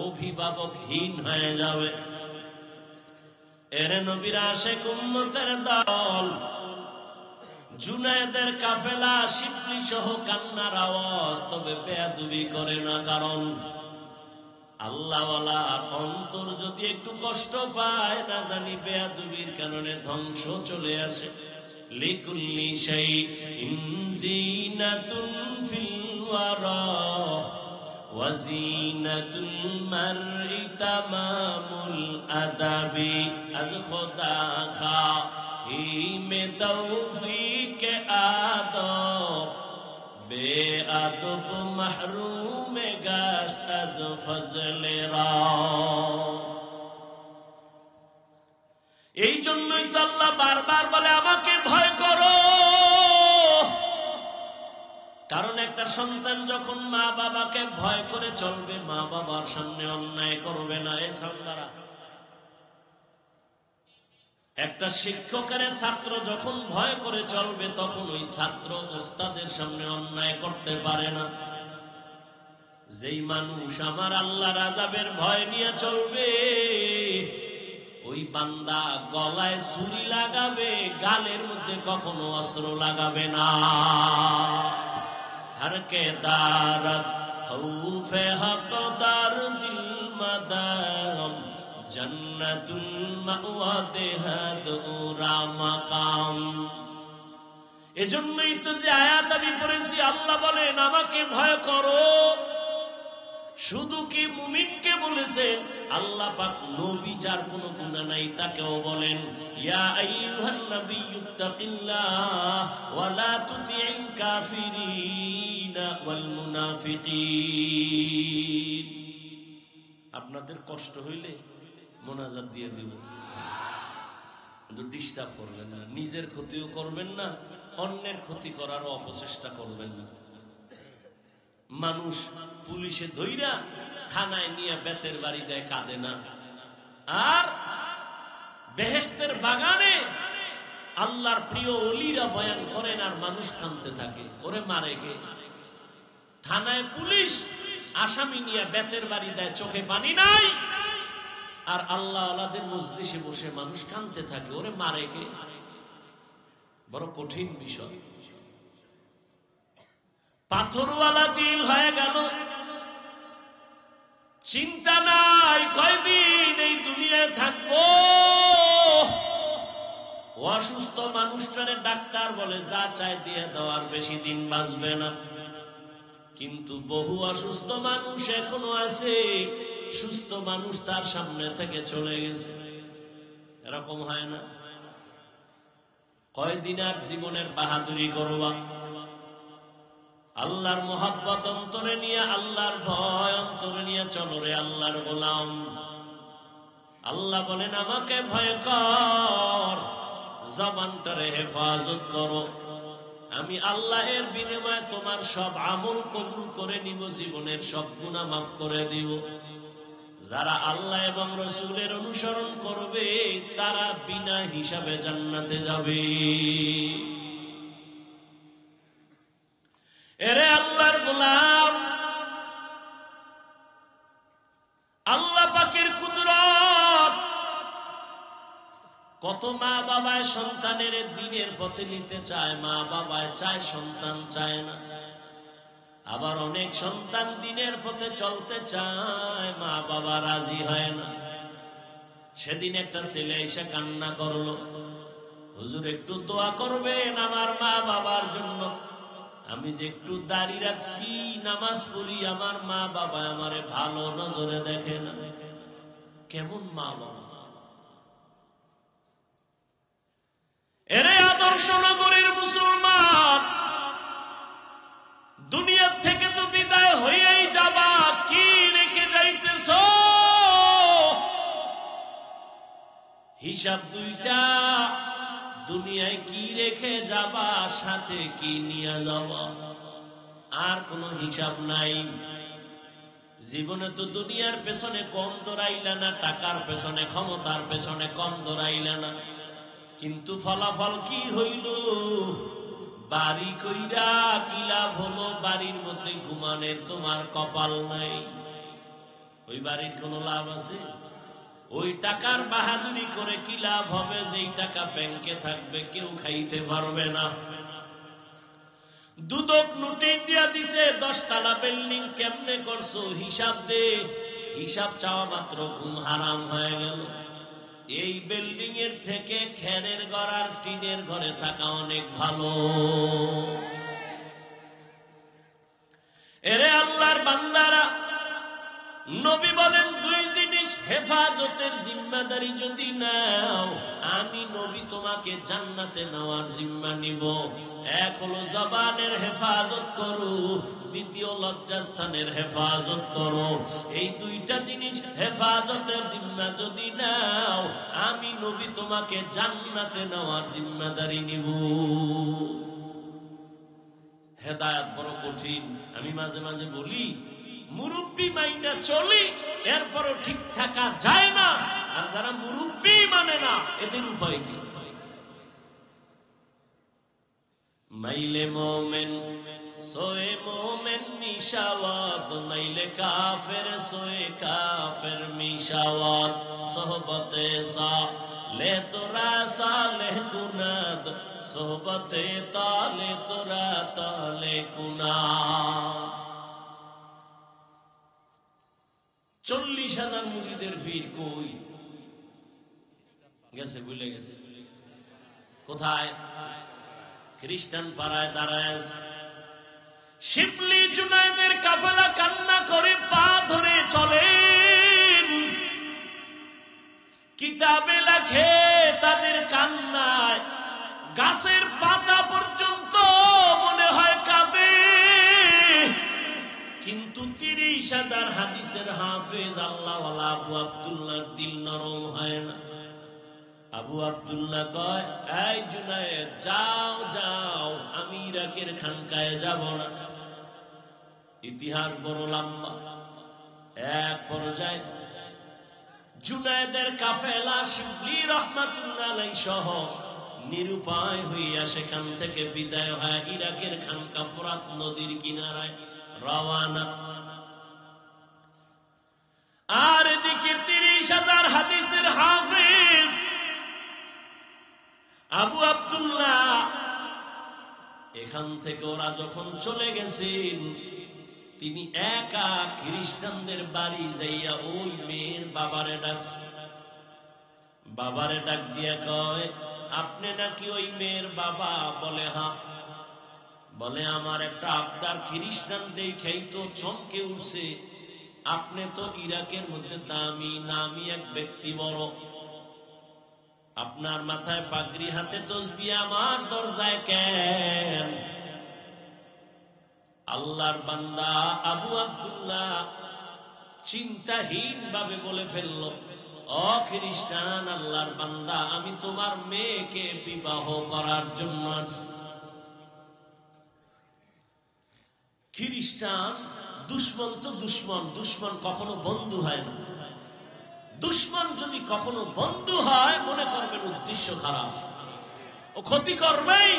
Speaker 1: অভিভাবকহীন হয়ে যাবে। এর নবীর আশিক উম্মতের দল, জুনায়েদের কাফেলা শিবলি সহ কান্নার আওয়াজ, তবে বেয়াদবি করে না, কারণ আল্লাহওয়ালার অন্তর যদি একটু কষ্ট পায়, না জানি বেয়াদবির কারণে ধ্বংস চলে আসে। লিকুল্লি শাইইন জিনাতুন ফিল ওয়ারা ওয়া জিনাতুল মারই তামামুল আদাবি। আজ খোদা খাহিমে তৌফিক আদব, বেআদব মাহরুম গাশত আজ ফজলে রা। এই জন্যই তো আল্লাহ বারবার বলে, আমাকে ভয় করো। কারণ একটা সন্তান যখন মা বাবাকে ভয় করে চলবে, মা বাবার সামনে অন্যায় করবে না। এ সন্তানরা, একটা শিক্ষকের ছাত্র যখন ভয় করে চলবে, তখন ওই ছাত্র ওস্তাদের সামনে অন্যায় করতে পারে না। যেই মানুষ আমার আল্লাহর আযাবের ভয় নিয়ে চলবে, ওই বান্দা গলায় ছুরি লাগাবে, গালের মধ্যে কখনো অস্ত্র লাগাবে না। হর কে দারত খৌফে হকদার দিল মাদাম, জান্নাতুল মাওয়া দেহাদুরা মাকাম। এজন্যই তো যে আয়াত আমি পড়েছি, আল্লাহ বলেন আমাকে ভয় করো। শুধু কি মুমিনকে বলেছেন? আল্লাহ পাক নবী যার কোনো গুনাহ নাই তাকেও বলেন, ইয়া আইয়ুহান নাবিয়্যুত্তাকিল্লাহ ওয়া লা তুতি'ল কাফিরিনা ওয়াল মুনাফিকিন। আপনাদের কষ্ট হইলে মোনাজাত দিয়ে দিব, কিন্তু ডিস্টার্ব করবেন না, নিজের ক্ষতিও করবেন না, অন্যের ক্ষতি করার অপচেষ্টা করবেন না। মানুষ পুলিশে ধইরা থানায় নিয়ে বেতের বাড়ি দেয়, কাঁদে না। আর বেহেশতের বাগানে আল্লাহর প্রিয় ওলিরা বয়ান করেন আর মানুষ কাঁদতে থাকে। ওরে মারে কে? থানায় পুলিশ আসামি নিয়ে বেতের বাড়ি দেয়, চোখে পানি নাই, আর আল্লাহ আল্লাহদের মজলিসে বসে মানুষ কাঁদতে থাকে। ওরে মারে কে? বড় কঠিন বিষয়। পাথরওয়ালা দিল হয়ে গেল, চিন্তা নাই কয়দিন এই দুনিয়ায় থাকবো। অসুস্থ মানুষটারে ডাক্তার বলে যা চায় দিয়ে দেওয়ার, বেশি দিন বাঁচবে না। কিন্তু বহু অসুস্থ মানুষ এখনো আছে, সুস্থ মানুষ তার সামনে থেকে চলে গেছে। এরকম হয় না? কয়দিন আর জীবনের বাহাদুরি করবা? আল্লাহর মোহাব্বত অন্তরে নিয়ে, আল্লাহর ভয় অন্তরে নিয়ে চলো রে আল্লাহর গোলাম। আল্লাহ বলেন আমাকে ভয় কর, জবানটারে হেফাজত করো, আমি আল্লাহ এর বিনিময়ে তোমার সব আমল কবুল করে নিব, জীবনের সব গুনাহ মাফ করে দিব। যারা আল্লাহ এবং রাসূলের অনুসরণ করবে তারা বিনা হিসাবে জান্নাতে যাবে। এরে আল্লাহর গোলাম, আল্লাহ পাকের কুদরত। কত মা বাবায় সন্তানের দ্বীনের পথে নিতে চায়, মা বাবায় চায়, সন্তান চায় না। আবার অনেক সন্তান দ্বীনের পথে চলতে চায়, মা বাবা রাজি হয় না। সেদিন একটা ছেলে এসে কান্না করলো, হুজুর একটু দোয়া করবেন আমার মা বাবার জন্য। আমি যে একটু দাড়ি রাখছি, নামাজ পড়ি, আমার মা বাবা আমারে ভালো নজরে দেখে না। কেমন মা বাবা? এরে আদর্শ নগরীর মুসলমান, দুনিয়া থেকে তো বিদায় হয়েই যাবা, কি রেখে যাইতেছ? হিসাব দুইটা, দুনিয়ায় কি রেখে যাবা, সাথে কি নিয়ে যাবা, আর কোন হিসাব নাই। জীবনে তো দুনিয়ার পেছনে কম দৌড়াইলা না, টাকার পেছনে, ক্ষমতার পেছনে কম দৌড়াইলা না, কিন্তু ফলাফল কি হইল? বাড়ি কইরা কি লাভ হলো? বাড়ির মধ্যে ঘুমানের তোমার কপাল নাই, ওই বাড়ির কোন লাভ আছে? ওই টাকার বাহাদুরি করে কি লাভ হবে? যেই টাকা ব্যাংকে থাকবে কেউ খাইতে পারবে না। দুদক নোটিশ দিয়া দিছে 10 তলা বিল্ডিং কেমনে করছো হিসাব দে। হিসাব চাওয়া মাত্র ঘুম হারাম হয়ে গেল। এই বিল্ডিং এর থেকে খেরের ঘর আর টিনের ঘরে থাকা অনেক ভালো। এরে আল্লাহর বান্দারা, নবী বলেন দুই জিনিস হেফাজতের জিম্মাদারি যদি নাও, আমি নবী তোমাকে জান্নাতে নেওয়ার জিম্মা নিব। এক হলো জবানের হেফাজত করো, দ্বিতীয় লজ্জাস্থানের হেফাজত করো। এই দুইটা জিনিস হেফাজতের জিম্মা যদি নাও, আমি নবী তোমাকে জান্নাতে নেওয়ার জিম্মাদারি নিব। হেদায়েত বড় কঠিন। আমি মাঝে মাঝে বলি, মুরব্বী মাইনা চলি, এরপরও ঠিক থাকা যায় না। আর যারা মুরব্বী মানে না, এদের উপায় কি? মাইলে মোমেন সোয়ে মোমেন মিশাওয়াত, মাইলে কাফের সোয়ে কাফের মিশাওয়াত। সোহবতে সালে তোরা সালেহ কুনাদ, সোহবতে তালে তোরা তালে কুনাদ। 40,000 মুজিদের ভিড় কই গেছে? ভুলে গেছে কোথায়? খ্রিস্টান পাড়ায় দাঁড়ায় আছে। শিবলি জুনায়েদের কাফেলা কান্না করে পা ধরে চলে। কিতাবে লেখে তাদের কান্নায় গাছের পাতা পর্যন্ত মনে হয় কাঁদে। কিন্তু 30,000 হাদিসের হাফেজ আল্লাহওয়ালা আবু আব্দুল্লাহর দিল নরম হয় না। আবু আব্দুল্লাহ কয়, এই জুনায়েদ যাও যাও, আমি ইরাকের খানকায় যাব না। ইতিহাস বড় লম্বা। এক পর্যায়ে জুনায়েদের কাফেলা শিবলি রহমাতুল্লাহ আলাইহি সহ নিরুপায় হইয়া সেখান থেকে বিদায় হয় ইরাকের খানকা ফোরাত নদীর কিনারায় রওয়ানা। আর এদিকে 30,000 হাদিসের হাফেজ আবু আব্দুল্লাহ এখান থেকে ওরা যখন চলে গেছেন, তিনি একা খ্রিস্টানদের বাড়ি যাইয়া ওই মেয়ের বাবারে ডাকছে। বাবারে ডাক দিয়া কয়, আপনি নাকি ওই মেয়ের বাবা? বলে হ্যাঁ। বলে আমার একটা আবদার, খ্রিস্টান দেখেই তো চমকে উঠছে, আপনি তো ইরাকের মধ্যে দামি নামি এক ব্যক্তি, বড়, আপনার মাথায় পাগড়ি, হাতে তসবিহ, আমার দরজায় কেন? আল্লাহর বান্দা আবু আব্দুল্লাহ চিন্তাহীন ভাবে বলে ফেলল, ও খ্রিস্টান, আল্লাহর বান্দা, আমি তোমার মেয়েকে বিবাহ করার জন্য আসছি। খ্রিস্টান দুশ্মন তো দুশ্মন, দুশ্মন কখনো বন্ধু হয় না। দুশ্মন যদি কখনো বন্ধু হয়, মনে করবেন উদ্দেশ্য খারাপ, ও ক্ষতি করবেই।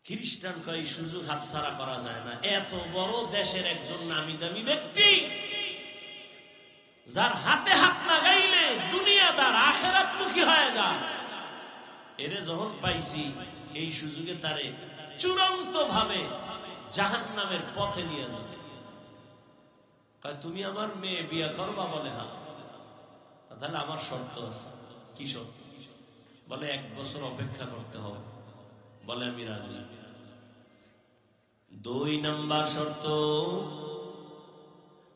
Speaker 1: খ্রিস্টান কয় সুযোগ হাতছাড়া করা যায় না। এত বড় দেশের একজন নামি দামি ব্যক্তি, যার হাতে হাত লাগাইলে দুনিয়াদার আখিরাতমুখী হয়ে যায়, এরে যখন পাইছি, এই সুযোগে তারে চূড়ান্ত ভাবে জাহান্নামের পথে নিয়ে যাবে। তুমি আমার মেয়ে বিয়ে করবা? বলে হ্যাঁ। তাহলে আমার শর্ত আছে। কি শর্ত? বলে 1 বছর অপেক্ষা করতে হবে। বলে আমি রাজি। 2 নাম্বার শর্ত,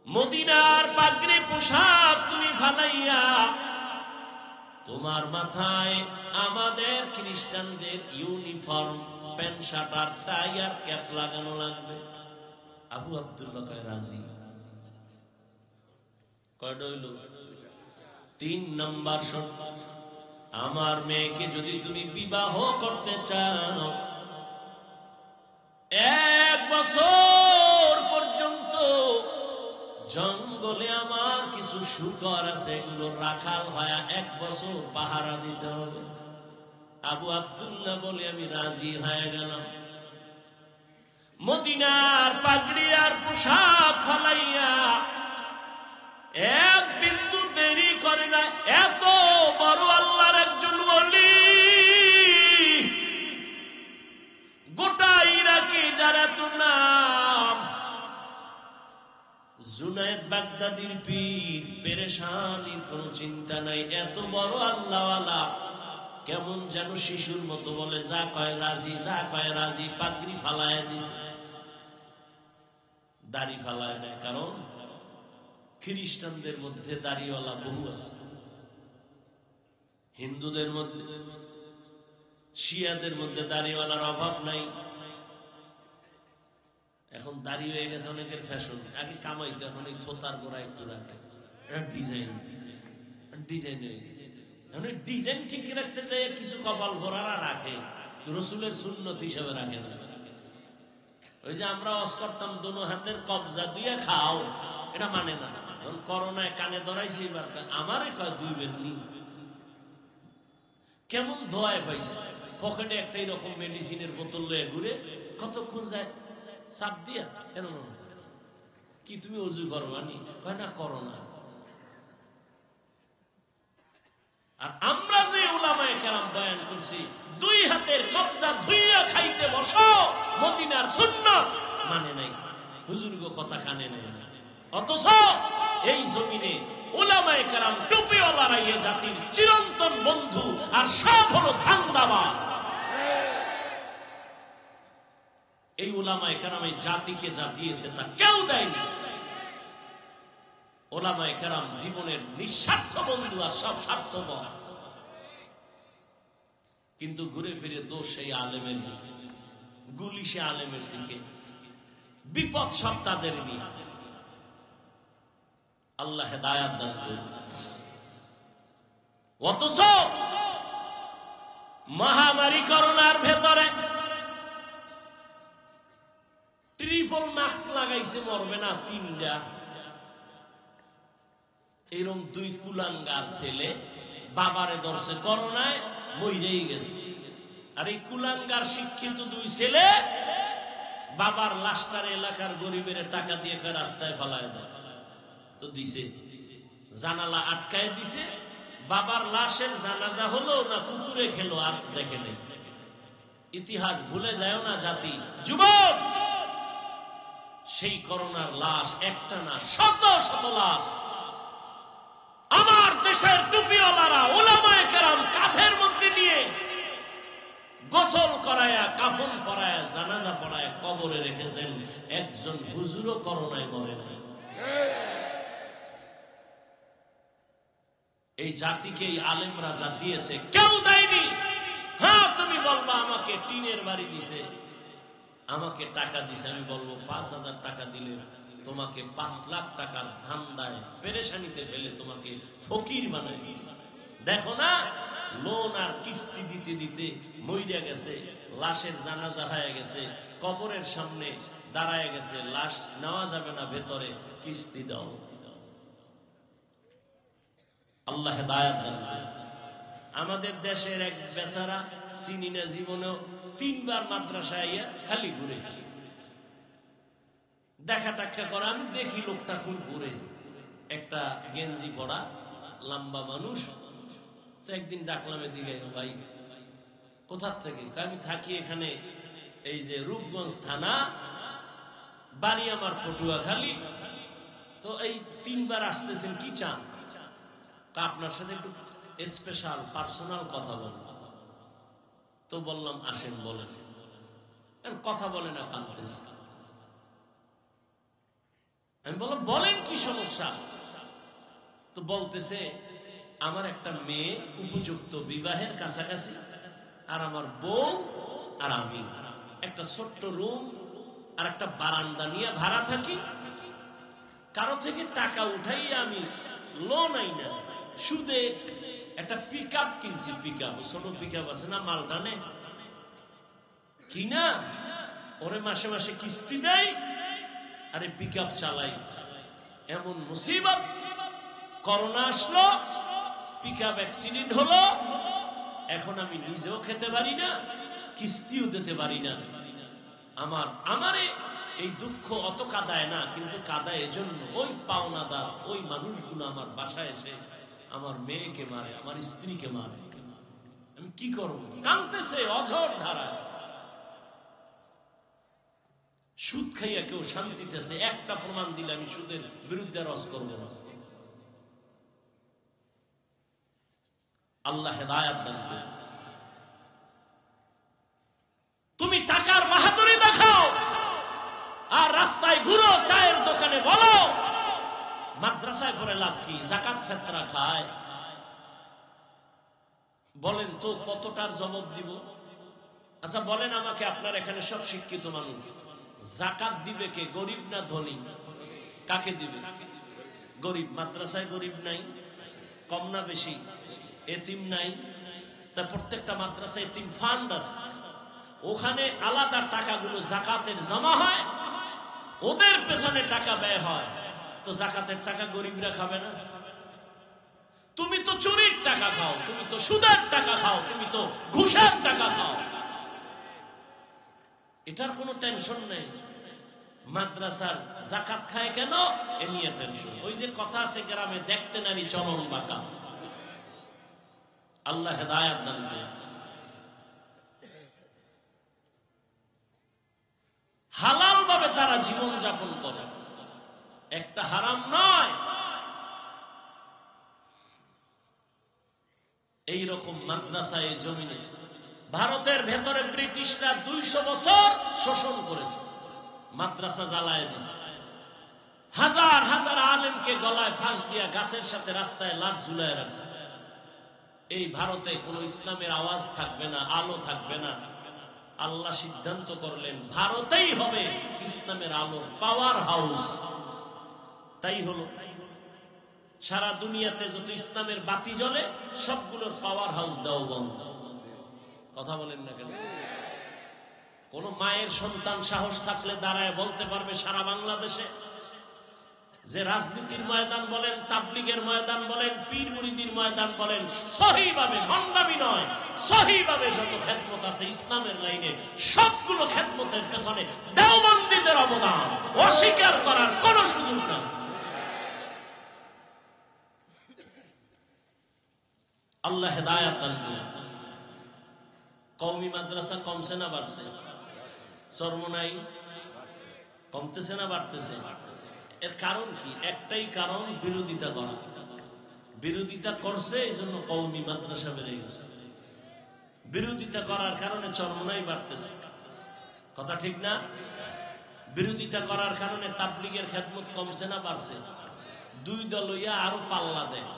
Speaker 1: মদিনার পাগড়ি পোশাক তুমি ফালাইয়া তোমার মাথায় আমাদের খ্রিস্টানদের ইউনিফর্ম, প্যান্ট শার্ট আর টাই আর ক্যাপ লাগানো লাগবে। আবু আব্দুল্লাহ কয় রাজি। কয়টা হইল? 3 নাম্বার শর্ত, আমার মেয়েকে যদি তুমি বিবাহ করতে চাও, 1 বছর পর্যন্ত জঙ্গলে আমার কিছু শূকর আছে, এগুলো রাখাল হয়ে 1 বছর পাহারা দিতে হবে। আবু আব্দুল্লাহ বলে আমি রাজি হয়ে গেলাম। মদিনার পাগড়ি আর পোশাক ফালাইয়া এক বিন্দু দেরি করে না। এত বড় আল্লাহর একজন ওলি, গোটা ইরাকে যার এত নাম, জুনায়েদ বাগদাদির পীর, পেরেশানির কোনো চিন্তা নাই। এত বড় আল্লাহওয়ালা কেমন যেন শিশুর মতো বলে যা কয় রাজি, যা কয় রাজি। পাগড়ি ফালায় দিছে, দাড়ি ফালায় নাই। কারণ খ্রিস্টানদের মধ্যে দাড়িওয়ালা বহু আছে, হিন্দুদের মধ্যে, শিয়াদের মধ্যে দাড়িওয়ালার অভাব নাই। এখন দাড়ি হয়ে গেছে অনেকের ফ্যাশন। আগে কামাইতো, এখন এই থোতার গোড়া একটু রাখে, এটা ডিজাইন, ডিজাইন হয়ে গেছে। এখন ডিজাইন ঠিক রাখতে চাই, কিছু কপাল ভরারা রাখে, রসুলের সুন্নত হিসেবে রাখে না। ওই যে আমরা ওয়াজ করতাম, দোনো হাতের কবজা দিয়ে খাও, এটা মানে না। এখন করোনায় কানে ধরাইছে, এবার আমারে কয় 2 বের নি। কেমন ধোয়ায় পাইছে, পকেটে একটা এরকম মেডিসিনের বোতল লয়ে ঘুরে, কতক্ষণ যায় চাপ দিয়া। কেন কি তুমি অজু করবানি? কয় না, করো না। আর আমরা যে উলামায়ে কেরাম বয়ান করছি, 2 হাতের কবজা ধুইয়া খাইতে বসো, মদিনার সুন্নাত মানে নাই, হুজুরগো কথা কানে নেই। অথচ এই জমিনে উলামায়ে কেরাম টুপিওয়ালারা এই জাতির চিরন্তন বন্ধু, আর সব হলো ধান্দাবাজ। এই উলামায়ে কেরাম এই জাতিকে যা দিয়েছে তা কেউ দেয়নি। উলামায়ে কেরাম জীবনের নিঃস্বার্থ বন্ধু, আর সব স্বার্থপর। কিন্তু ঘুরে ফিরে দোষ সেই আলেমের দিকে, গুলি সে আলেমের দিকে, বিপদ সব তাদের নিয়ে। আল্লাহ হেদায়াত দান করুন। অথচ মহামারী করোনার ভেতরে ট্রিপল মাস্ক লাগাইছে, মরবে না 3টা। এরকম 2 কুলাঙ্গার ছেলে বাবারে ধরছে করোনায়, মইরেই গেছে। আর এই কুলাঙ্গার শিক্ষিত দুই ছেলে বাবার লাশটার এলাকার গরিবের টাকা দিয়ে রাস্তায় ফালায় দেয়। তো দিছে, জানালা আটকায় দিছে। বাবার লাশের জানাজা হলো না কুকুরে খেলো আর দেখে নেই। ইতিহাস ভুলে যায় না জাতি। যুবক, সেই করোনার লাশ একটা না, শত শত লাশ আমার দেশের টুপিওয়ালারা উলামায়ে কেরাম কাঁধের মধ্যে নিয়ে গোসল করায়া, কাফন পরায়া, জানাজা পরায়া কবরে রেখেছেন। একজন হুজুরও করোনায় মরে নাই। এই জাতিকে এই আলেমরা যা দিয়েছে কেউ দেয়নি। হ্যাঁ, তুমি বলবা আমাকে টিনের বাড়ি দিছে, আমাকে টাকা দিছে। আমি বলবো 5,000 টাকা দিলে তোমাকে 5 লাখ টাকার ধান্দায় পেরেশানিতে ফেলে তোমাকে ফকির বানায় দিয়েছে। দেখো না, লোন আর কিস্তি দিতে দিতে মইরা গেছে, লাশের জানাজা হয়ে গেছে, কবরের সামনে দাঁড়ায় গেছে, লাশ নেওয়া যাবে না ভেতরে, কিস্তি দাও। আল্লাহ হেদায়েত দান করুন। আমাদের দেশের এক বেচারা চিনি না, জীবনেও 3 বার মাদ্রাসায় আইয়া খালি ঘুরে, দেখা টাক্কা করে। আমি দেখি লোকটা খুব ঘুরে, একটা গেঞ্জি পরা লম্বা মানুষ। তো একদিন ডাকলাম এদিকে, ভাই কোথার থেকে? আমি থাকি এখানে, এই যে রূপগঞ্জ থানা, বাড়ি আমার পটুয়াখালী। তো এই 3 বার আসতেছেন, কি চান? আপনার সাথে একটু স্পেশাল পার্সোনাল কথা বলবো। তো বললাম আসেন, বলেন। কথা বলে না, কাঁদতেছে। আমি বললাম বলেন কি সমস্যা? তো বলতেছে আমার একটা মেয়ে উপযুক্ত বিবাহের কাছাকাছি, আর আমার বউ আর আমি একটা ছোট্ট রুম আর একটা বারান্দা নিয়ে ভাড়া থাকি। কারো থেকে টাকা উঠাই আমি লোন আই না, সুদে একটা পিকআপ কিনছি। পিকআপ, ছোট পিকআপ আছে না, মালটানে কিনা ওরে মাসে মাসে কিস্তি দেয়, আরে পিকআপ চালাই। এমন মুসিবত, করোনা আসলো, পিকআপ অ্যাক্সিডেন্ট হলো, এখন আমি নিজেও খেতে পারি না, কিস্তিও দিতে পারি না। আমারে এই দুঃখ অত কাঁদায় না, কিন্তু কাঁদায় এজন্য ওই পাওনাদার ওই মানুষগুলো আমার বাসায় এসে আমার মেয়েকে মারে, আমার স্ত্রীকে মারে। আমি কি করবো? কাঁদতেছে অঝোর ধারায়। সুদ খাইয়া কেউ শান্তিতেছে, একটা প্রমাণ দিলে আমি সুদের বিরুদ্ধে রস করবো না। আল্লাহ হেদায়েত দান করুন। তুমি টাকার বাহাদুরি দেখাও আর রাস্তায় ঘুরো, চায়ের দোকানে বলো, মাদ্রাসায় পড়ে লাভ কি? যাকাত ফিতরা খায়। বলেন তো কতটার জবাব দিব? আচ্ছা বলেন আমাকে, আপনার এখানে সব শিক্ষিত মানুষ, যাকাত দিবে কে? গরিব না ধনী? কাকে দিবে? গরিব। মাদ্রাসায় গরিব নাই? কম না বেশি? এতিম নাই? তা প্রত্যেকটা মাদ্রাসায় এতিম ফান্ড আছে, ওখানে আলাদা টাকাগুলো যাকাতের জমা হয়, ওদের পেছনে টাকা ব্যয় হয়। তো যাকাতের টাকা গরিবরা খাবে না? তুমি তো চুরির টাকা খাও, তুমি তো সুদের টাকা খাও, তুমি তো ঘুষের টাকা খাও। এটার কোনো টেনশন নেই। মাদ্রাসার যাকাত খায় কেন, এ নিয়ে টেনশন। ওই যে কথা আছে গ্রামে, দেখতে নারী চলন বাঁকা। আল্লাহ হেদায়েত দান করুন। হালাল ভাবে তারা জীবন যাপন করে, একটা হারাম নয়। এইরকম মাদ্রাসা এই জমিনে ভারতের ভেতরে ব্রিটিশরা 200 বছর শোষণ করেছে, মাদ্রাসা জ্বালায় দিয়েছে, হাজার হাজার আলেমকে গলায় ফাঁস দিয়া গাছের সাথে রাস্তায় লাশ ঝুলায় রাখছে। এই ভারতে কোন ইসলামের আওয়াজ থাকবে না, আলো থাকবে না। আল্লাহ সিদ্ধান্ত করলেন ভারতেই হবে ইসলামের আলোর পাওয়ার হাউস। তাই হলো, সারা দুনিয়াতে যত ইসলামের বাতি জ্বলে সবগুলোর পাওয়ার হাউস দাও বন্ধ। কথা বলেন না কেন? কোন মায়ের সন্তান সাহস থাকলে দাঁড়ায় বলতে পারবে সারা বাংলাদেশে যে রাজনীতির ময়দান বলেন, তাবলীগের ময়দান বলেন, পীর মুরিদির ময়দান বলেন, সহিভাবে ভণ্ডামি নয়, সহিভাবে যত খেদমত আছে ইসলামের লাইনে সবগুলো খেদমতের পেছনে দেওবন্দীদের অবদান অস্বীকার করার কোন সুযোগ নেই। আল্লাহ হেদায়াত দান করুন। কওমি মাদ্রাসা কমছে না বাড়ছে? চরমোনাই কমতেছে না বাড়তেছে? এর কারণ কি? একটাই কারণ, বিরোধিতা করা। বিরোধিতা করছে এই জন্য কওমি মাদ্রাসা বেড়ে গেছে। বিরোধিতা করার কারণে চরমোনাই বাড়তেছে। কথা ঠিক না? বিরোধিতা করার কারণে তাবলীগের খেদমত কমছে না বাড়ছে? দুই দল হইয়া আরো পাল্লা দেয়,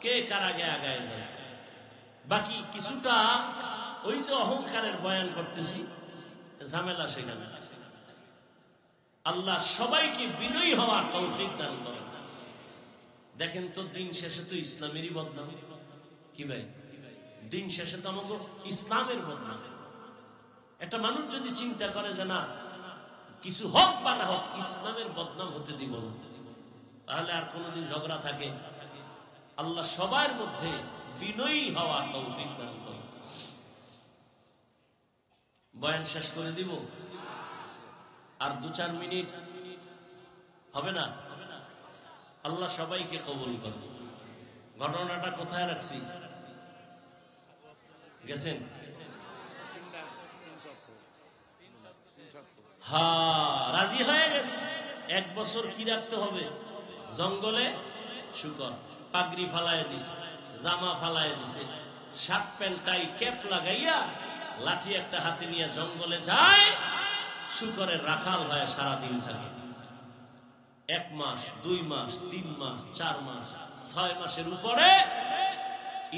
Speaker 1: কে কার আগে আগায় যায়। বাকি কিছুটা ওই যে অহংকারের বয়ান করতেছি, ঝামেলা সেখানে। আল্লাহ সবাইকে বিনয়ী হওয়ার তৌফিক দান করেন। দেখেন তো, দিন শেষে তো ইসলামেরই বদনাম। কি ভাই, দিন শেষে তো আমাকে ইসলামের বদনাম। একটা মানুষ যদি চিন্তা করে যে না, কিছু হোক বা না হোক ইসলামের বদনাম হতে দিব না, তাহলে আর কোনোদিন ঝগড়া থাকে? আল্লাহ সবার মধ্যে বিনয়ী হওয়ার তৌফিক দান করেন। বয়ান শেষ করে দিব, আর 2-4 মিনিট হবে না? আল্লাহ সবাইকে কবুল করে। ঘটনাটা কোথায় রাখছি? গেছেন? রাজি হয়ে গেছে। 1 বছর কি রাখতে হবে? জঙ্গলে শুকর, পাগড়ি ফালায় দিছে, জামা ফালায় দিছে, শার্ট প্যান্ট টাই ক্যাপ লাগাইয়া লাঠি একটা হাতে নিয়ে জঙ্গলে যায়, শুকরের রাখাল হয়, সারাদিন থাকে। 1 মাস, 2 মাস, 3 মাস, 4 মাস, 6 মাসের উপরে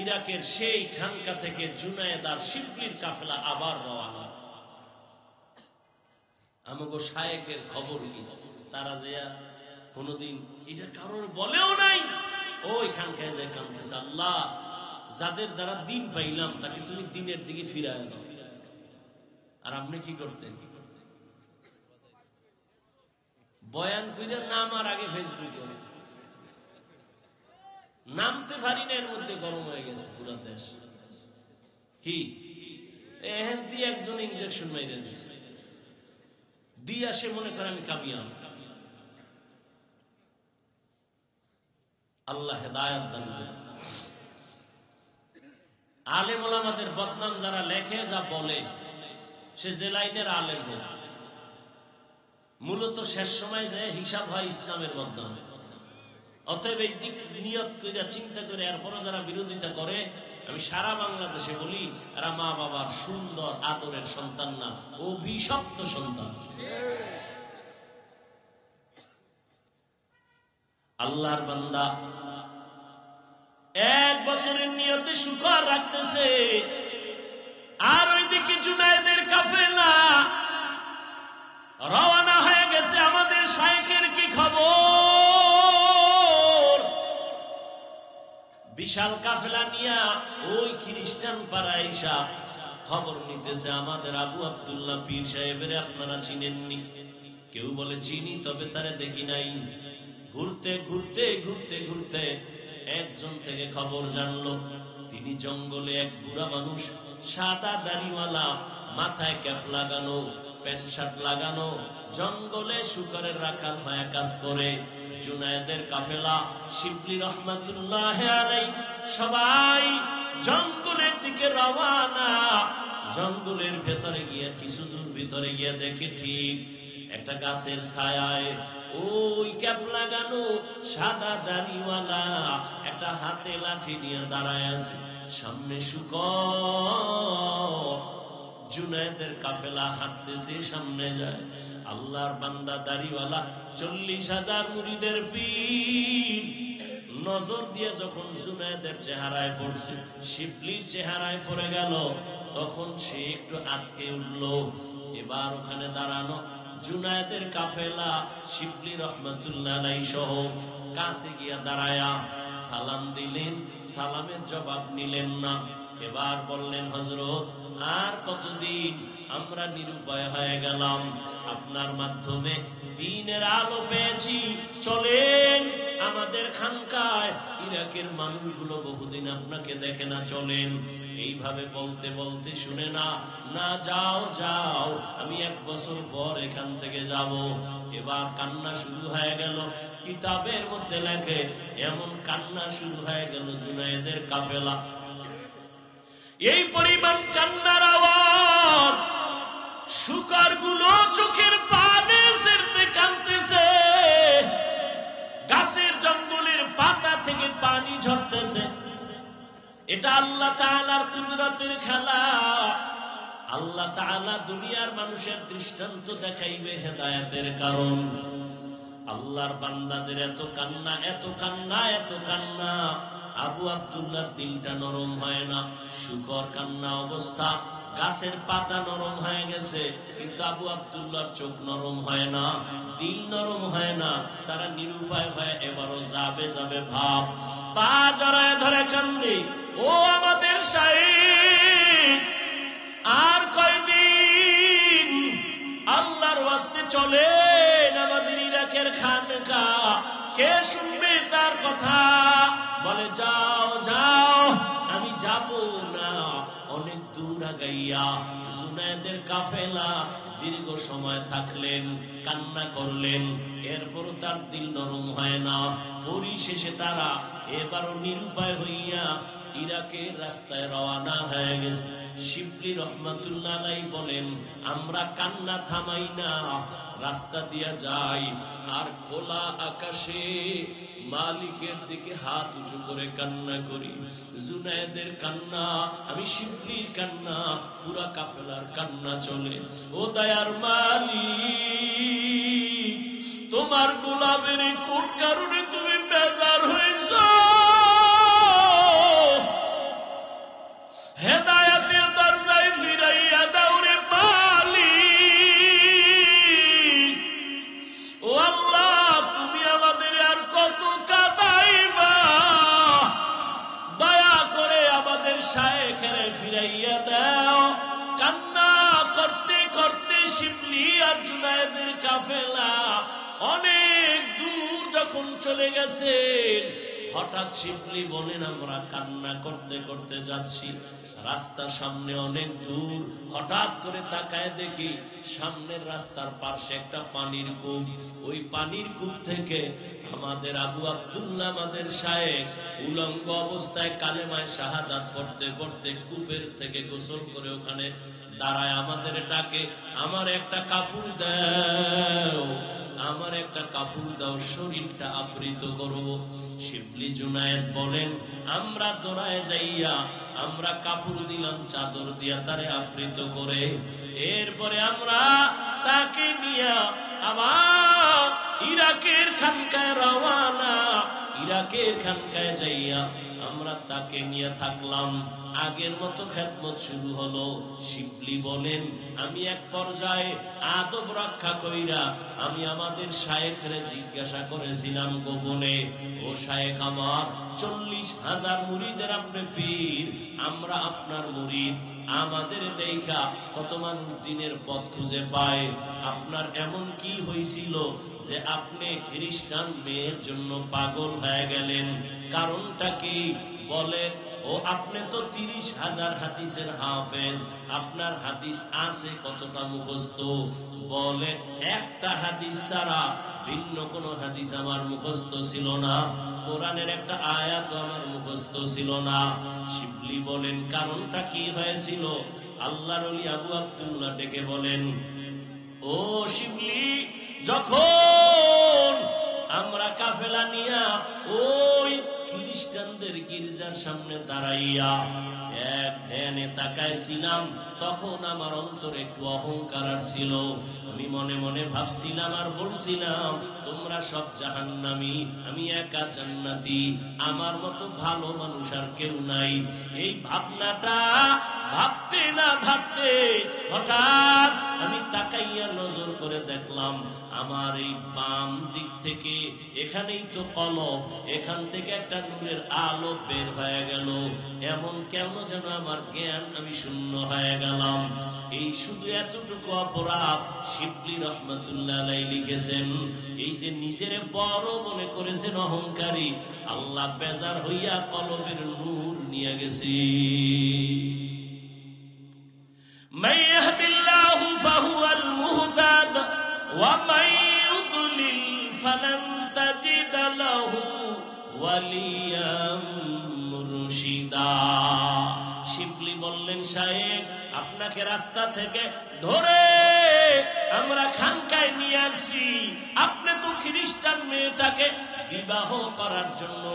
Speaker 1: ইরাকের সেই খানকা থেকে জুনায়েদ আর শিবলির কাফেলা আবার রওনা। আমাগো শায়েখের খবর কি? তারা যে কোনদিন এটা কারোর বলেও নাই, ওই খানকায় যে কাঁদতেছে, আল্লাহ যাদের দ্বারা দিন পাইলাম তাকে তুমি দিনের দিকে ফিরায় দাও। আর আপনি কি করতেন? বয়ান কইরা নামার আগে ফেসবুকে নামতে পারি না, এর মধ্যে গরম হয়ে গেছে পুরো দেশ। কি এহেন দিয়ে একজন ইনজেকশন মাইরে দিছে, দিয়া সে মনে করে আমি কামিয়াব। আল্লাহ হেদায়েত দান করেন। আলেম ওলামাদের বদনাম যারা লেখে, যা বলে, সে যে লাইনের আলেম হোক, মূলত শেষ সময় যে হিসাব হয় ইসলামের বদনাম। অতএব এই দিক নিয়ত করে চিন্তা করে এরপরও যারা বিরোধিতা করে, আমি সারা বাংলাদেশে বলি, এরা মা বাবার সুন্দর আদরের সন্তান না, অভিশপ্ত সন্তান। আল্লাহর বান্দা 1 বছরের নিয়তে শুকর রাখতেছে, আর ওইদিকে জুনায়েদের কাফেলা রওনা হয়ে গেছে। আমাদের শায়েখের কি খবর? বিশাল কাফেলা নিয়া ওই খ্রিস্টান পাড়ায় এসে খবর নিতেছে, আমাদের আবু আব্দুল্লাহ পীর সাহেবের আপনারা চিনেননি? কেউ বলে চিনি, তবে তারে দেখি নাই। ঘুরতে ঘুরতে ঘুরতে ঘুরতে একজন থেকে খবর জানলো, তিনি জঙ্গলে এক বুড়া মানুষ, সাদা দাড়িওয়ালা, মাথায় ক্যাপ লাগানো, প্যান্ট শার্ট লাগানো, জঙ্গলে শুকরের রাখাল হয়ে কাজ করে। জুনায়েদের কাফেলা, শিবলি রহমাতুল্লাহ আলাইহি, সবাই জঙ্গলের দিকে রওনা। জঙ্গলের ভেতরে গিয়ে কিছু দূর ভিতরে গিয়ে দেখে ঠিক একটা গাছের ছায়ায় ওই ক্যাপ লাগানো সাদা দাড়িওয়ালা একটা হাতে লাঠি নিয়ে দাঁড়ায় আছে। সামনে শুকর। জুনায়েদের কাফেলা হাঁটতেছে, সামনে যায়। আল্লাহর বান্দা দাড়িওয়ালা 40,000 মুরিদের পীর নজর দিয়ে যখন জুনায়েদের চেহারায় পড়ছে, শিবলির চেহারায় পড়ে গেল, তখন সে একটু আটকে উঠল। এবার ওখানে দাঁড়ানো জুনায়েদের কাফেলা, শিবলি রহমাতুল্লাহ আলাইহি সহ কাছে গিয়া দাঁড়ায়া সালাম দিলেন, সালামের জবাব নিলেন না। এবার বললেন, হযরত আর কতদিন আমরা নিরুপায় হয়ে গেলাম, আপনার মাধ্যমে দ্বীনের আলো পেয়েছি, চলেন আমাদের খানকায়। ইরাকের মানুষগুলো বহুদিন আপনাকে দেখে না, চলেন। এইভাবে বলতে বলতে শুনে না, না যাও যাও, আমি 1 বছর পর এখান থেকে যাব। এবার কান্না শুরু হয়ে গেল। কিতাবের মধ্যে লেখে এমন কান্না শুরু হয়ে গেল জুনায়েদের কাফেলা, এই পরিমাণ কান্নার আওয়াজ, শুকরগুলো চোখের পানি ছেড়ে কাঁদতেছে, গাছের জঙ্গলের পাতা থেকে পানি ঝরতেছে। এটা আল্লাহ তাআলার কুদরতের খেলা। আল্লাহ তাআলা দুনিয়ার মানুষের দৃষ্টান্ত দেখাইবে হেদায়েতের কারণ। আল্লাহর বান্দাদের এত কান্না, এত কান্না, এত কান্না। আবু আব্দুল্লাহর দিলটা নরম হয় না, শুকর কান্না অবস্থা, গাছের পাতা নরম হয়ে গেছে, কিন্তু আবু আব্দুল্লাহর চোখ নরম হয় না, দিল নরম হয় না। তারা নিরুপায় হয়ে এবারও যাবে যাবে ভাব, পা জড়ায় ধরে কান্দে, ও আমাদের শাইখ, আর কয়দিন আল্লাহর ওয়াস্তে চলেন আমাদের ইরাকের খানকা, কে শুনবে তার কথা? বলে, যাও যাও, আমি যাব না। অনেক দূর আগাইয়া জুনায়েদের কাফেলা দীর্ঘ সময় থাকলেন, কান্না করলেন, এরপরও তার দিল নরম হয় না। পরিশেষে তারা এবারও নিরুপায় হইয়া ইরাকের রাস্তায় রওনা হয়ে গেছে। শিবলি রহমাতুল্লাহ আলাইহি বলেন, আমরা কান্না থামাই না, রাস্তা দিয়া যাই, আর খোলা আকাশে মালিকের দিকে হাত উঁচু করে কান্না করি। জুনায়েদের কান্না, আমি শিবলির কান্না, পুরা কাফেলার কান্না চলে। ও দয়ার মালিক, তোমার গোলামের কোন কারণে তুমি বেজার হয়েছ? হেদায়েতের দরজায় ফিরাইয়া দাও রে মালিক। ও আল্লাহ, তুমি আমাদের আর কত কাঁদাইবা? দয়া করে আমাদের শায়েখের ফিরাইয়া দাও। কান্না করতে করতে শিবলি আর জুনায়েদের কাফেলা অনেক দূর যখন চলে গেছেন, হঠাৎ শিবলি বলেন, আমরা কান্না করতে করতে যাচ্ছি, রাস্তার সামনে অনেক দূর, হঠাৎ করে তাকায় দেখি সামনের রাস্তার পাশে একটা পানির কূপ। ওই পানির কূপ থেকে আমাদের আবু আব্দুল্লাহ, আমাদের শায়েখ, উলঙ্গ অবস্থায় কালেমায়ে শাহাদাত পড়তে পড়তে কূপের থেকে গোসল করে ওখানে দাঁড়ায় আমাদের ডাকে, আমার একটা কাপড় দাও, আমার একটা কাপড় দাও, শরীরটা আবৃত করব। শিবলি জুনায়েদ বলেন, আমরা দৌড়ায় যাইয়া আমরা কাপড় দিলাম, চাদর দিয়া তারে আবৃত করে। এরপরে আমরা তাকে নিয়ে আবার ইরাকের খানকায় রওয়ানা। ইরাকের খানকায় যাইয়া আমরা তাকে নিয়ে থাকলাম। আগের মতো খেদমত শুরু হলো। শিবলি বলেন, আমি এক পর্যায়ে আদব রক্ষা কইরা আমি আমাদের শায়েখরে জিজ্ঞাসা করেছিলাম গোপনে, ও শায়েখ আমার, 40,000 মুরিদের আপনি পীর, আমরা আপনার মুরিদ, আমাদের দেখা কত মানুষ দিনের পথ খুঁজে পায়, আপনার এমন কি হয়েছিল যে আপনি খ্রিস্টান মেয়ের জন্য পাগল হয়ে গেলেন? কারণটা কি? বলে, ও আপনি তো 30,000 হাদিসের হাফেজ, আপনার হাদিস আছে কতটা মুখস্থ? বলে, একটা হাদিস ছাড়া ভিন্ন কোন হাদিস আমার মুখস্থ ছিল না, কোরআনের একটা আয়াত আমার মুখস্থ ছিল না। শিবলি বলেন, কারণটা কি হয়েছিল? আল্লাহর ওলি আবু আব্দুল্লাহ ডেকে বলেন, ও শিবলি, যখন আমরা কাফেলা নিয়া ওই খ্রিস্টানদের গির্জার সামনে দাঁড়াইয়া এক ধ্যানে তাকাইছিলাম, তখন আমার অন্তরে একটু অহংকার ছিল। আমি মনে মনে ভাবছিলাম আর বলছিলাম, তোমরা সব জাহান্নামী, আমি একা জান্নাতি, আমার মতো ভালো মানুষ আর কেউ নাই। এই ভাবনাটা ভাবতে না ভাবতে হঠাৎ আমি তাকাইয়া নজর করে দেখলাম আমার এই বাম দিক থেকে, এখানেই তো কলব, এখান থেকে একটা নূরের আলো বের হয়ে গেল। এমন কেন যেন আমার জ্ঞান, আমি শূন্য হয়ে গেলাম। এই শুধু এতটুকু অপরাধ শিবলি রহমাতুল্লাহ আলাইহি লিখেছেন। এই যে নিজের বড় মনে করেছেন অহংকারী, আল্লাহ বেজার হইয়া কলবের নূর নিয়ে গেছে। মান ইয়াহদিল্লাহু ফাহুয়াল মুহতাদ ওয়া মান ইউদ্লিল ফালান তাজিদ লাহু ওয়ালিয়াম মুরশিদা। শিবলি বললেন, শায়েখ আপনাকে রাস্তা থেকে ধরে আমরা খানকায় নিয়ে আসছি, আপনি তো খ্রিস্টান মেয়েটাকে বিবাহ করার জন্য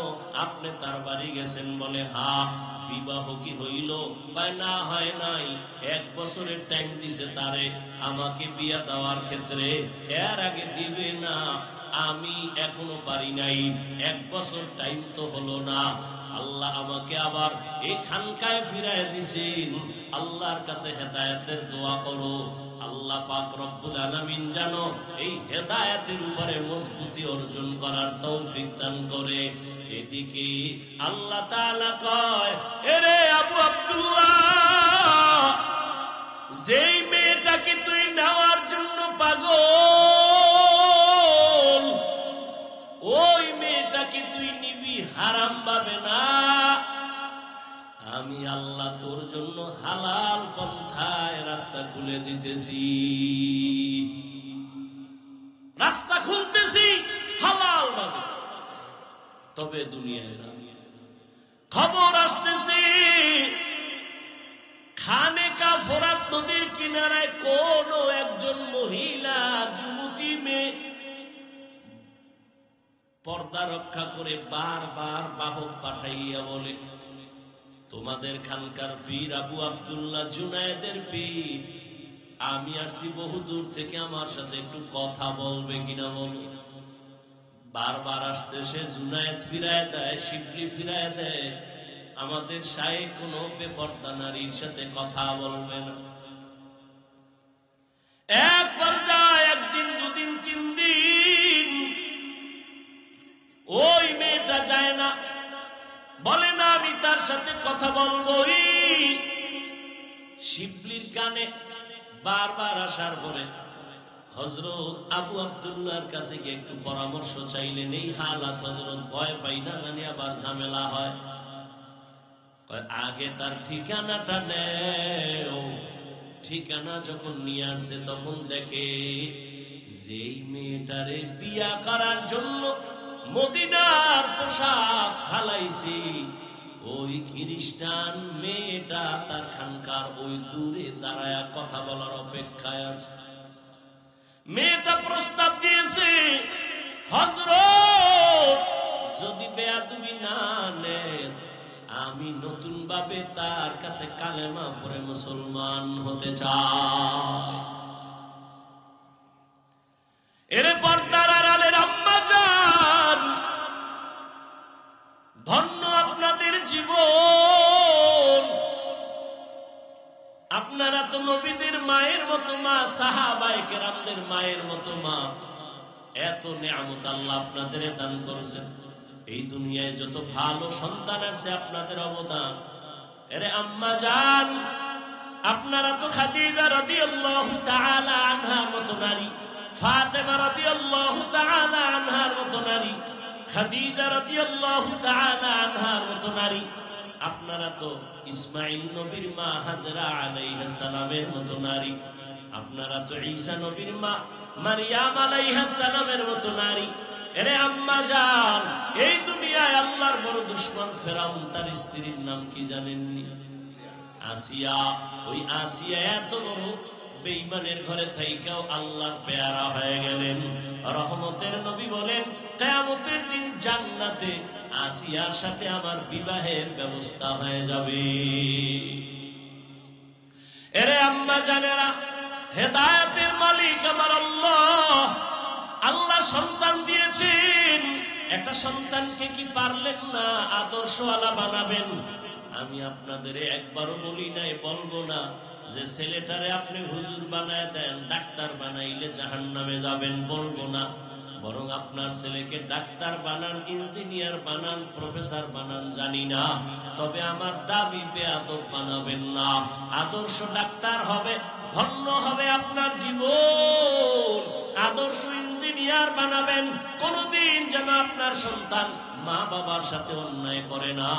Speaker 1: আপনি তার বাড়ি গেছেন। বলে, হ্যাঁ। বিবাহ কি হইল? কয় না, হয় নাই। 1 বছরের টাইম দিছে তারে আমাকে বিয়া দেওয়ার ক্ষেত্রে, এর আগে দিবে না। আমি এখনো পারি নাই, 1 বছর টাইম তো হলো না। আল্লাহ আমাকে আবার এই খানকায় ফিরায় দিছেন। আল্লাহর কাছে হেদায়েতের দোয়া করো, আল্লাহ পাক রব্বুল আলামিন জানো এই হেদায়েতের উপরে মজবুতি অর্জন করার তৌফিক দান করে। এদিকে আল্লাহ তাআলা কয়, এরে আবু আব্দুল্লাহ, যেই মেয়েটাকে তুই নেওয়ার জন্য পাগল, ওই মেয়েটাকে তুই নিবি হারাম ভাবে না। আমি আল্লাহ তোর জন্য হালাল পন্থায় রাস্তা খুলে দিতেছি, রাস্তা খুলতেছি হালাল ভাবে। তবে দুনিয়ায় খবর আসতেছে, খানেকা ফোরাত নদীর কিনারায় কোন একজন মহিলা যুবতী মেয়ে পর্দা রক্ষা করে বারবার বাহক পাঠাইয়া বলে, তোমাদের খানকার পীর আবু আব্দুল্লাহ জুনায়েদের পীর, আমি আসছি বহু দূর থেকে, আমার সাথে একটু কথা বলবে কিনা বলো। বারবার আসতে সে জুনায়েদ ফিরায় দেয়, শিবলি ফিরায় দেয়, আমাদের শায়েখ কোনো বেপর্দা নারীর সাথে কথা বলবে না। এক পর্যায়ে 1 দিন 2 দিন 3 দিন ওই মেয়েটা যায় না, বলে না আমি তার সাথে কথা বলবোই। শিবলির কানে বারবার আসার পরে হযরত আবু আব্দুল্লাহর কাছে গিয়ে একটু পরামর্শ চাইলেন। এই হালাত হযরত ভয় পাই না জানি আবার ঝামেলা হয়। আগে তার ঠিকানাটা নেও। ঠিকানা যখন নিয়ে আসে তখন দেখে যেই মেয়েটারে বিয়া করার জন্য মদিনার পোশাক ফালাইছি, ওই খ্রিস্টান মেয়েটা তার খানকার ওই দূরে দাঁড়ায়া কথা বলার অপেক্ষায় আছে। মেয়েটা প্রস্তাব দিয়েছে, হযরত যদি বেয়াদবি না নেন, আমি নতুন ভাবে তার কাছে কালেমা পড়ে মুসলমান হতে চাই। এরে পর্দার আড়ালের আম্মা জান, ধন্য আপনাদের জীবন। আপনারা তো নবীদের মায়ের মতো মা, সাহাবায়ে কেরামদের মায়ের মতো মা। এত নিয়ামত আল্লাহ আপনাদের দান করেছেন। এই দুনিয়ায় যত ভালো সন্তান আছে আপনাদের অবদান। এরে আম্মা জান, আপনারা তো খাদিজা রাদিয়াল্লাহু তাআলা আনহার মতো নারী, ফাতেমা রাদিয়াল্লাহু তাআলা আনহার মতো নারী, খাদিজা রাদিয়াল্লাহু তাআলা আনহার মতো নারী। আপনারা তো ইসমাঈল নবীর মা হাজরা আলাইহিস সালামের মতো নারী। আপনারা তো ঈসা নবীর মা মারইয়াম আলাইহিস সালামের মতো নারী। এরে আম্মা জান, এই দুনিয়ায় আল্লাহর বড় দুশমন ফেরাউন, তার স্ত্রীর নাম কি জানেননি? আসিয়া। ওই আসিয়া এত বড় বেঈমানের ঘরে থাইকাও আল্লাহর পেয়ারা হয়ে গেলেন। রহমতের নবী বলেন, কিয়ামতের দিন জান্নাতে আসিয়ার সাথে আমার বিবাহের ব্যবস্থা হয়ে যাবে। এরে আম্মা জানেরা, হেদায়েতের মালিক আমার আল্লাহ। আল্লাহ সন্তান দিয়েছেন, একটা সন্তানকে কি পারলেন না আদর্শওয়ালা বানাবেন? আমি আপনাদের একবারও বলি নাই, বলবো না, যে ছেলেটারে আপনি হুজুর বানায় দেন, ডাক্তার বানাইলে জাহান্নামে যাবেন, বলবো না। বরং আপনার ছেলেকে ডাক্তার বানান, ইঞ্জিনিয়ার বানান, প্রফেসর বানান, জানি না, তবে আমার দাবি বেয়াদব বানাবেন না। আদর্শ ডাক্তার হবে, ধন্য হবে আপনার জীবন। আদর্শ ইঞ্জিনিয়ার বানাবেন, কোনদিন যেন আপনার সন্তান মা বাবার সাথে অন্যায় করে না,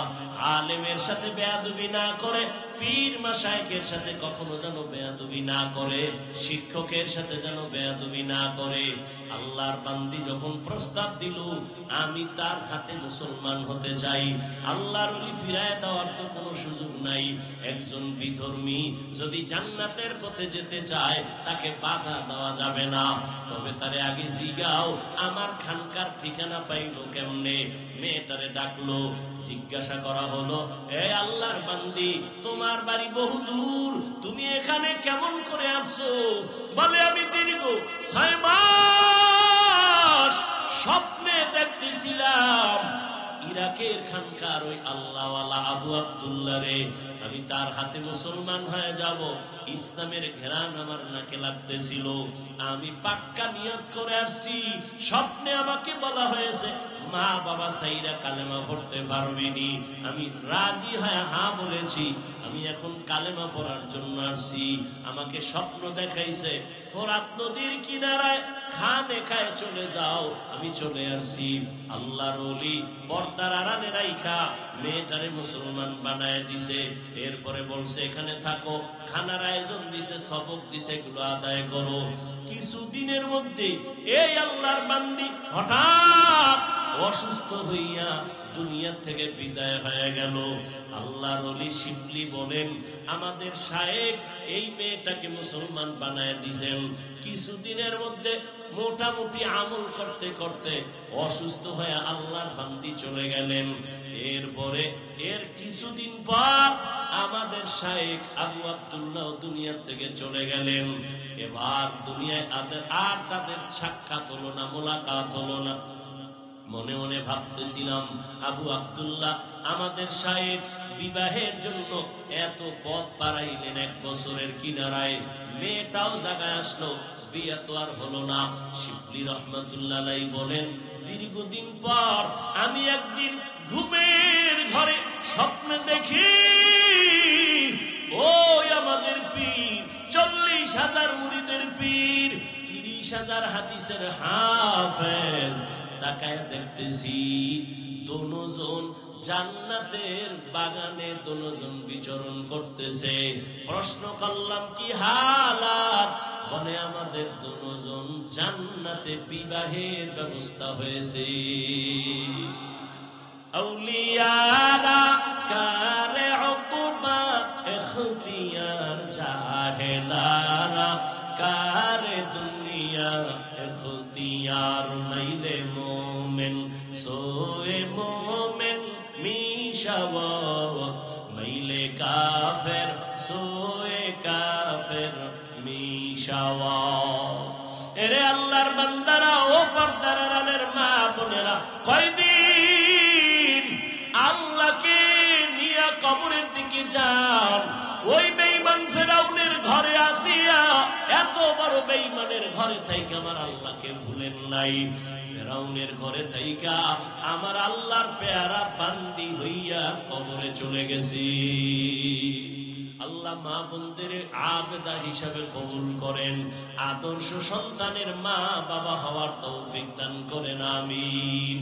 Speaker 1: আলেমের সাথে বেয়াদবি না করে, পীর মাশায়েখের সাথে কখনো যেন বেয়াদবি না করে, শিক্ষকের সাথে যেন বেয়াদবি না করে। আল্লাহর বান্দি যখন প্রস্তাব দিল আমি তার হাতে মুসলমান হতে চাই, আল্লাহর ওলি ফিরায় দেওয়ার তো কোনো সুযোগ নাই। একজন বিধর্মী যদি জান্নাতের পথে যেতে চায় তাকে বাধা দেওয়া যাবে না, তবে তারে আগে জিগাও আমার খানকার ঠিকানা পাইলো কেমনে। মেয়েটারে ডাকলো, জিজ্ঞাসা করা হলো, এ আল্লাহর বান্দি তোমার বাড়ি বহু দূর, তুমি এখানে কেমন করে আসছো? বলে আমি দীর্ঘ 6 মাস স্বপ্নে দেখতেছিলাম ইরাকের খানকার ওই আল্লাহওয়ালা আবু আব্দুল্লাহ রে, আমি তার হাতে মুসলমান হয়ে যাব। ইসলামের ঘেরান আমার নাকে লাগতেছিল, আমি পাক্কা নিয়ত করে আসছি। স্বপ্নে আমাকে বলা হয়েছে মা বাবা সাইরা কালেমা পড়তে পারবিনি, আমি রাজি হয়ে হ্যাঁ বলেছি। আমি এখন কালেমা পড়ার জন্য আসছি। আমাকে স্বপ্ন দেখাইছে ফোরাত নদীর কিনারায় খানেকায় চলে যাও, আমি চলে আসছি। আল্লাহর ওলি পর্দার আড়ালে রাইখা মেয়েটারে মুসলমান বানায় দিছে। এরপরে বলছে এখানে থাকো, খানার আয়োজন দিছে, সবক দিছে, এগুলো আদায় করো। কিছুদিনের মধ্যে এই আল্লাহর বান্দি হঠাৎ অসুস্থ হইয়া দুনিয়া থেকে বিদায় হয়ে গেল। আল্লাহর ওলি শিবলি বলেন আমাদের শায়েখ এই মেয়েটাকে মুসলমান বানায় দিয়েছেন। কিছুদিনের মধ্যে মোটামুটি আমল করতে করতে অসুস্থ হয়ে আল্লাহর বান্দি চলে গেলেন। এরপরে এর কিছুদিন পর আমাদের শায়েখ আবু আব্দুল্লাহ দুনিয়া থেকে চলে গেলেন। এবার দুনিয়ায় আর তাদের সাক্ষাৎ হলো না, মোলাকাত হলো না। মনে মনে ভাবতেছিলাম আবু আব্দুল্লাহ আমাদের শায়েখ বিবাহের জন্য এত পথ পাড়াইলেন 1 বছরের কিনারায়, মেয়েটাও জায়গায় আসলো, বিয়ে তো আর হলো না। শিবলি রহমাতুল্লাহ আলাইহি বলেন দীর্ঘদিন পর আমি একদিন ঘুমের ঘরে স্বপ্নে দেখি ওই আমাদের পীর, 40,000 মুরিদের পীর, 30,000 হাদিসের হাফেজ, তাকায় দেখতেছি দুজন জান্নাতের বাগানে দুজন বিচরণ করতেছে। প্রশ্ন করলাম কি হালাত? বলে আমাদের দুজন জান্নাতে বিবাহের ব্যবস্থা হয়েছে। আউলিয়ারা কারে উকবা ইখতিয়ার, জাহেলারা কারে দুনিয়া ইখতিয়ার, নাইলে মোমেন সোয়ে মোমেন মিশাওয়া, মাইলে কাফের সোয়ে কাফের মিশাওয়া। এরে আল্লাহর বান্দারা, ও পর্দার আড়ালের মা বোনেরা, কয়দিন আল্লাহকে নিয়ে কবরের দিকে যান। ওই বেঈমান ফেরাউনের ঘরে আসিয়া, এত বড় বেঈমানের ঘরে থাইকা আমার আল্লাহকে ভুলেন নাই। ফেরাউনের ঘরে থাইকা আমার আল্লাহর পেয়ারা বান্দি হইয়া কবরে চলে গেছি। আল্লাহ মা বোনদের আবেদা হিসাবে কবুল করেন, আদর্শ সন্তানের মা বাবা হওয়ার তৌফিক দান করেন, আমিন।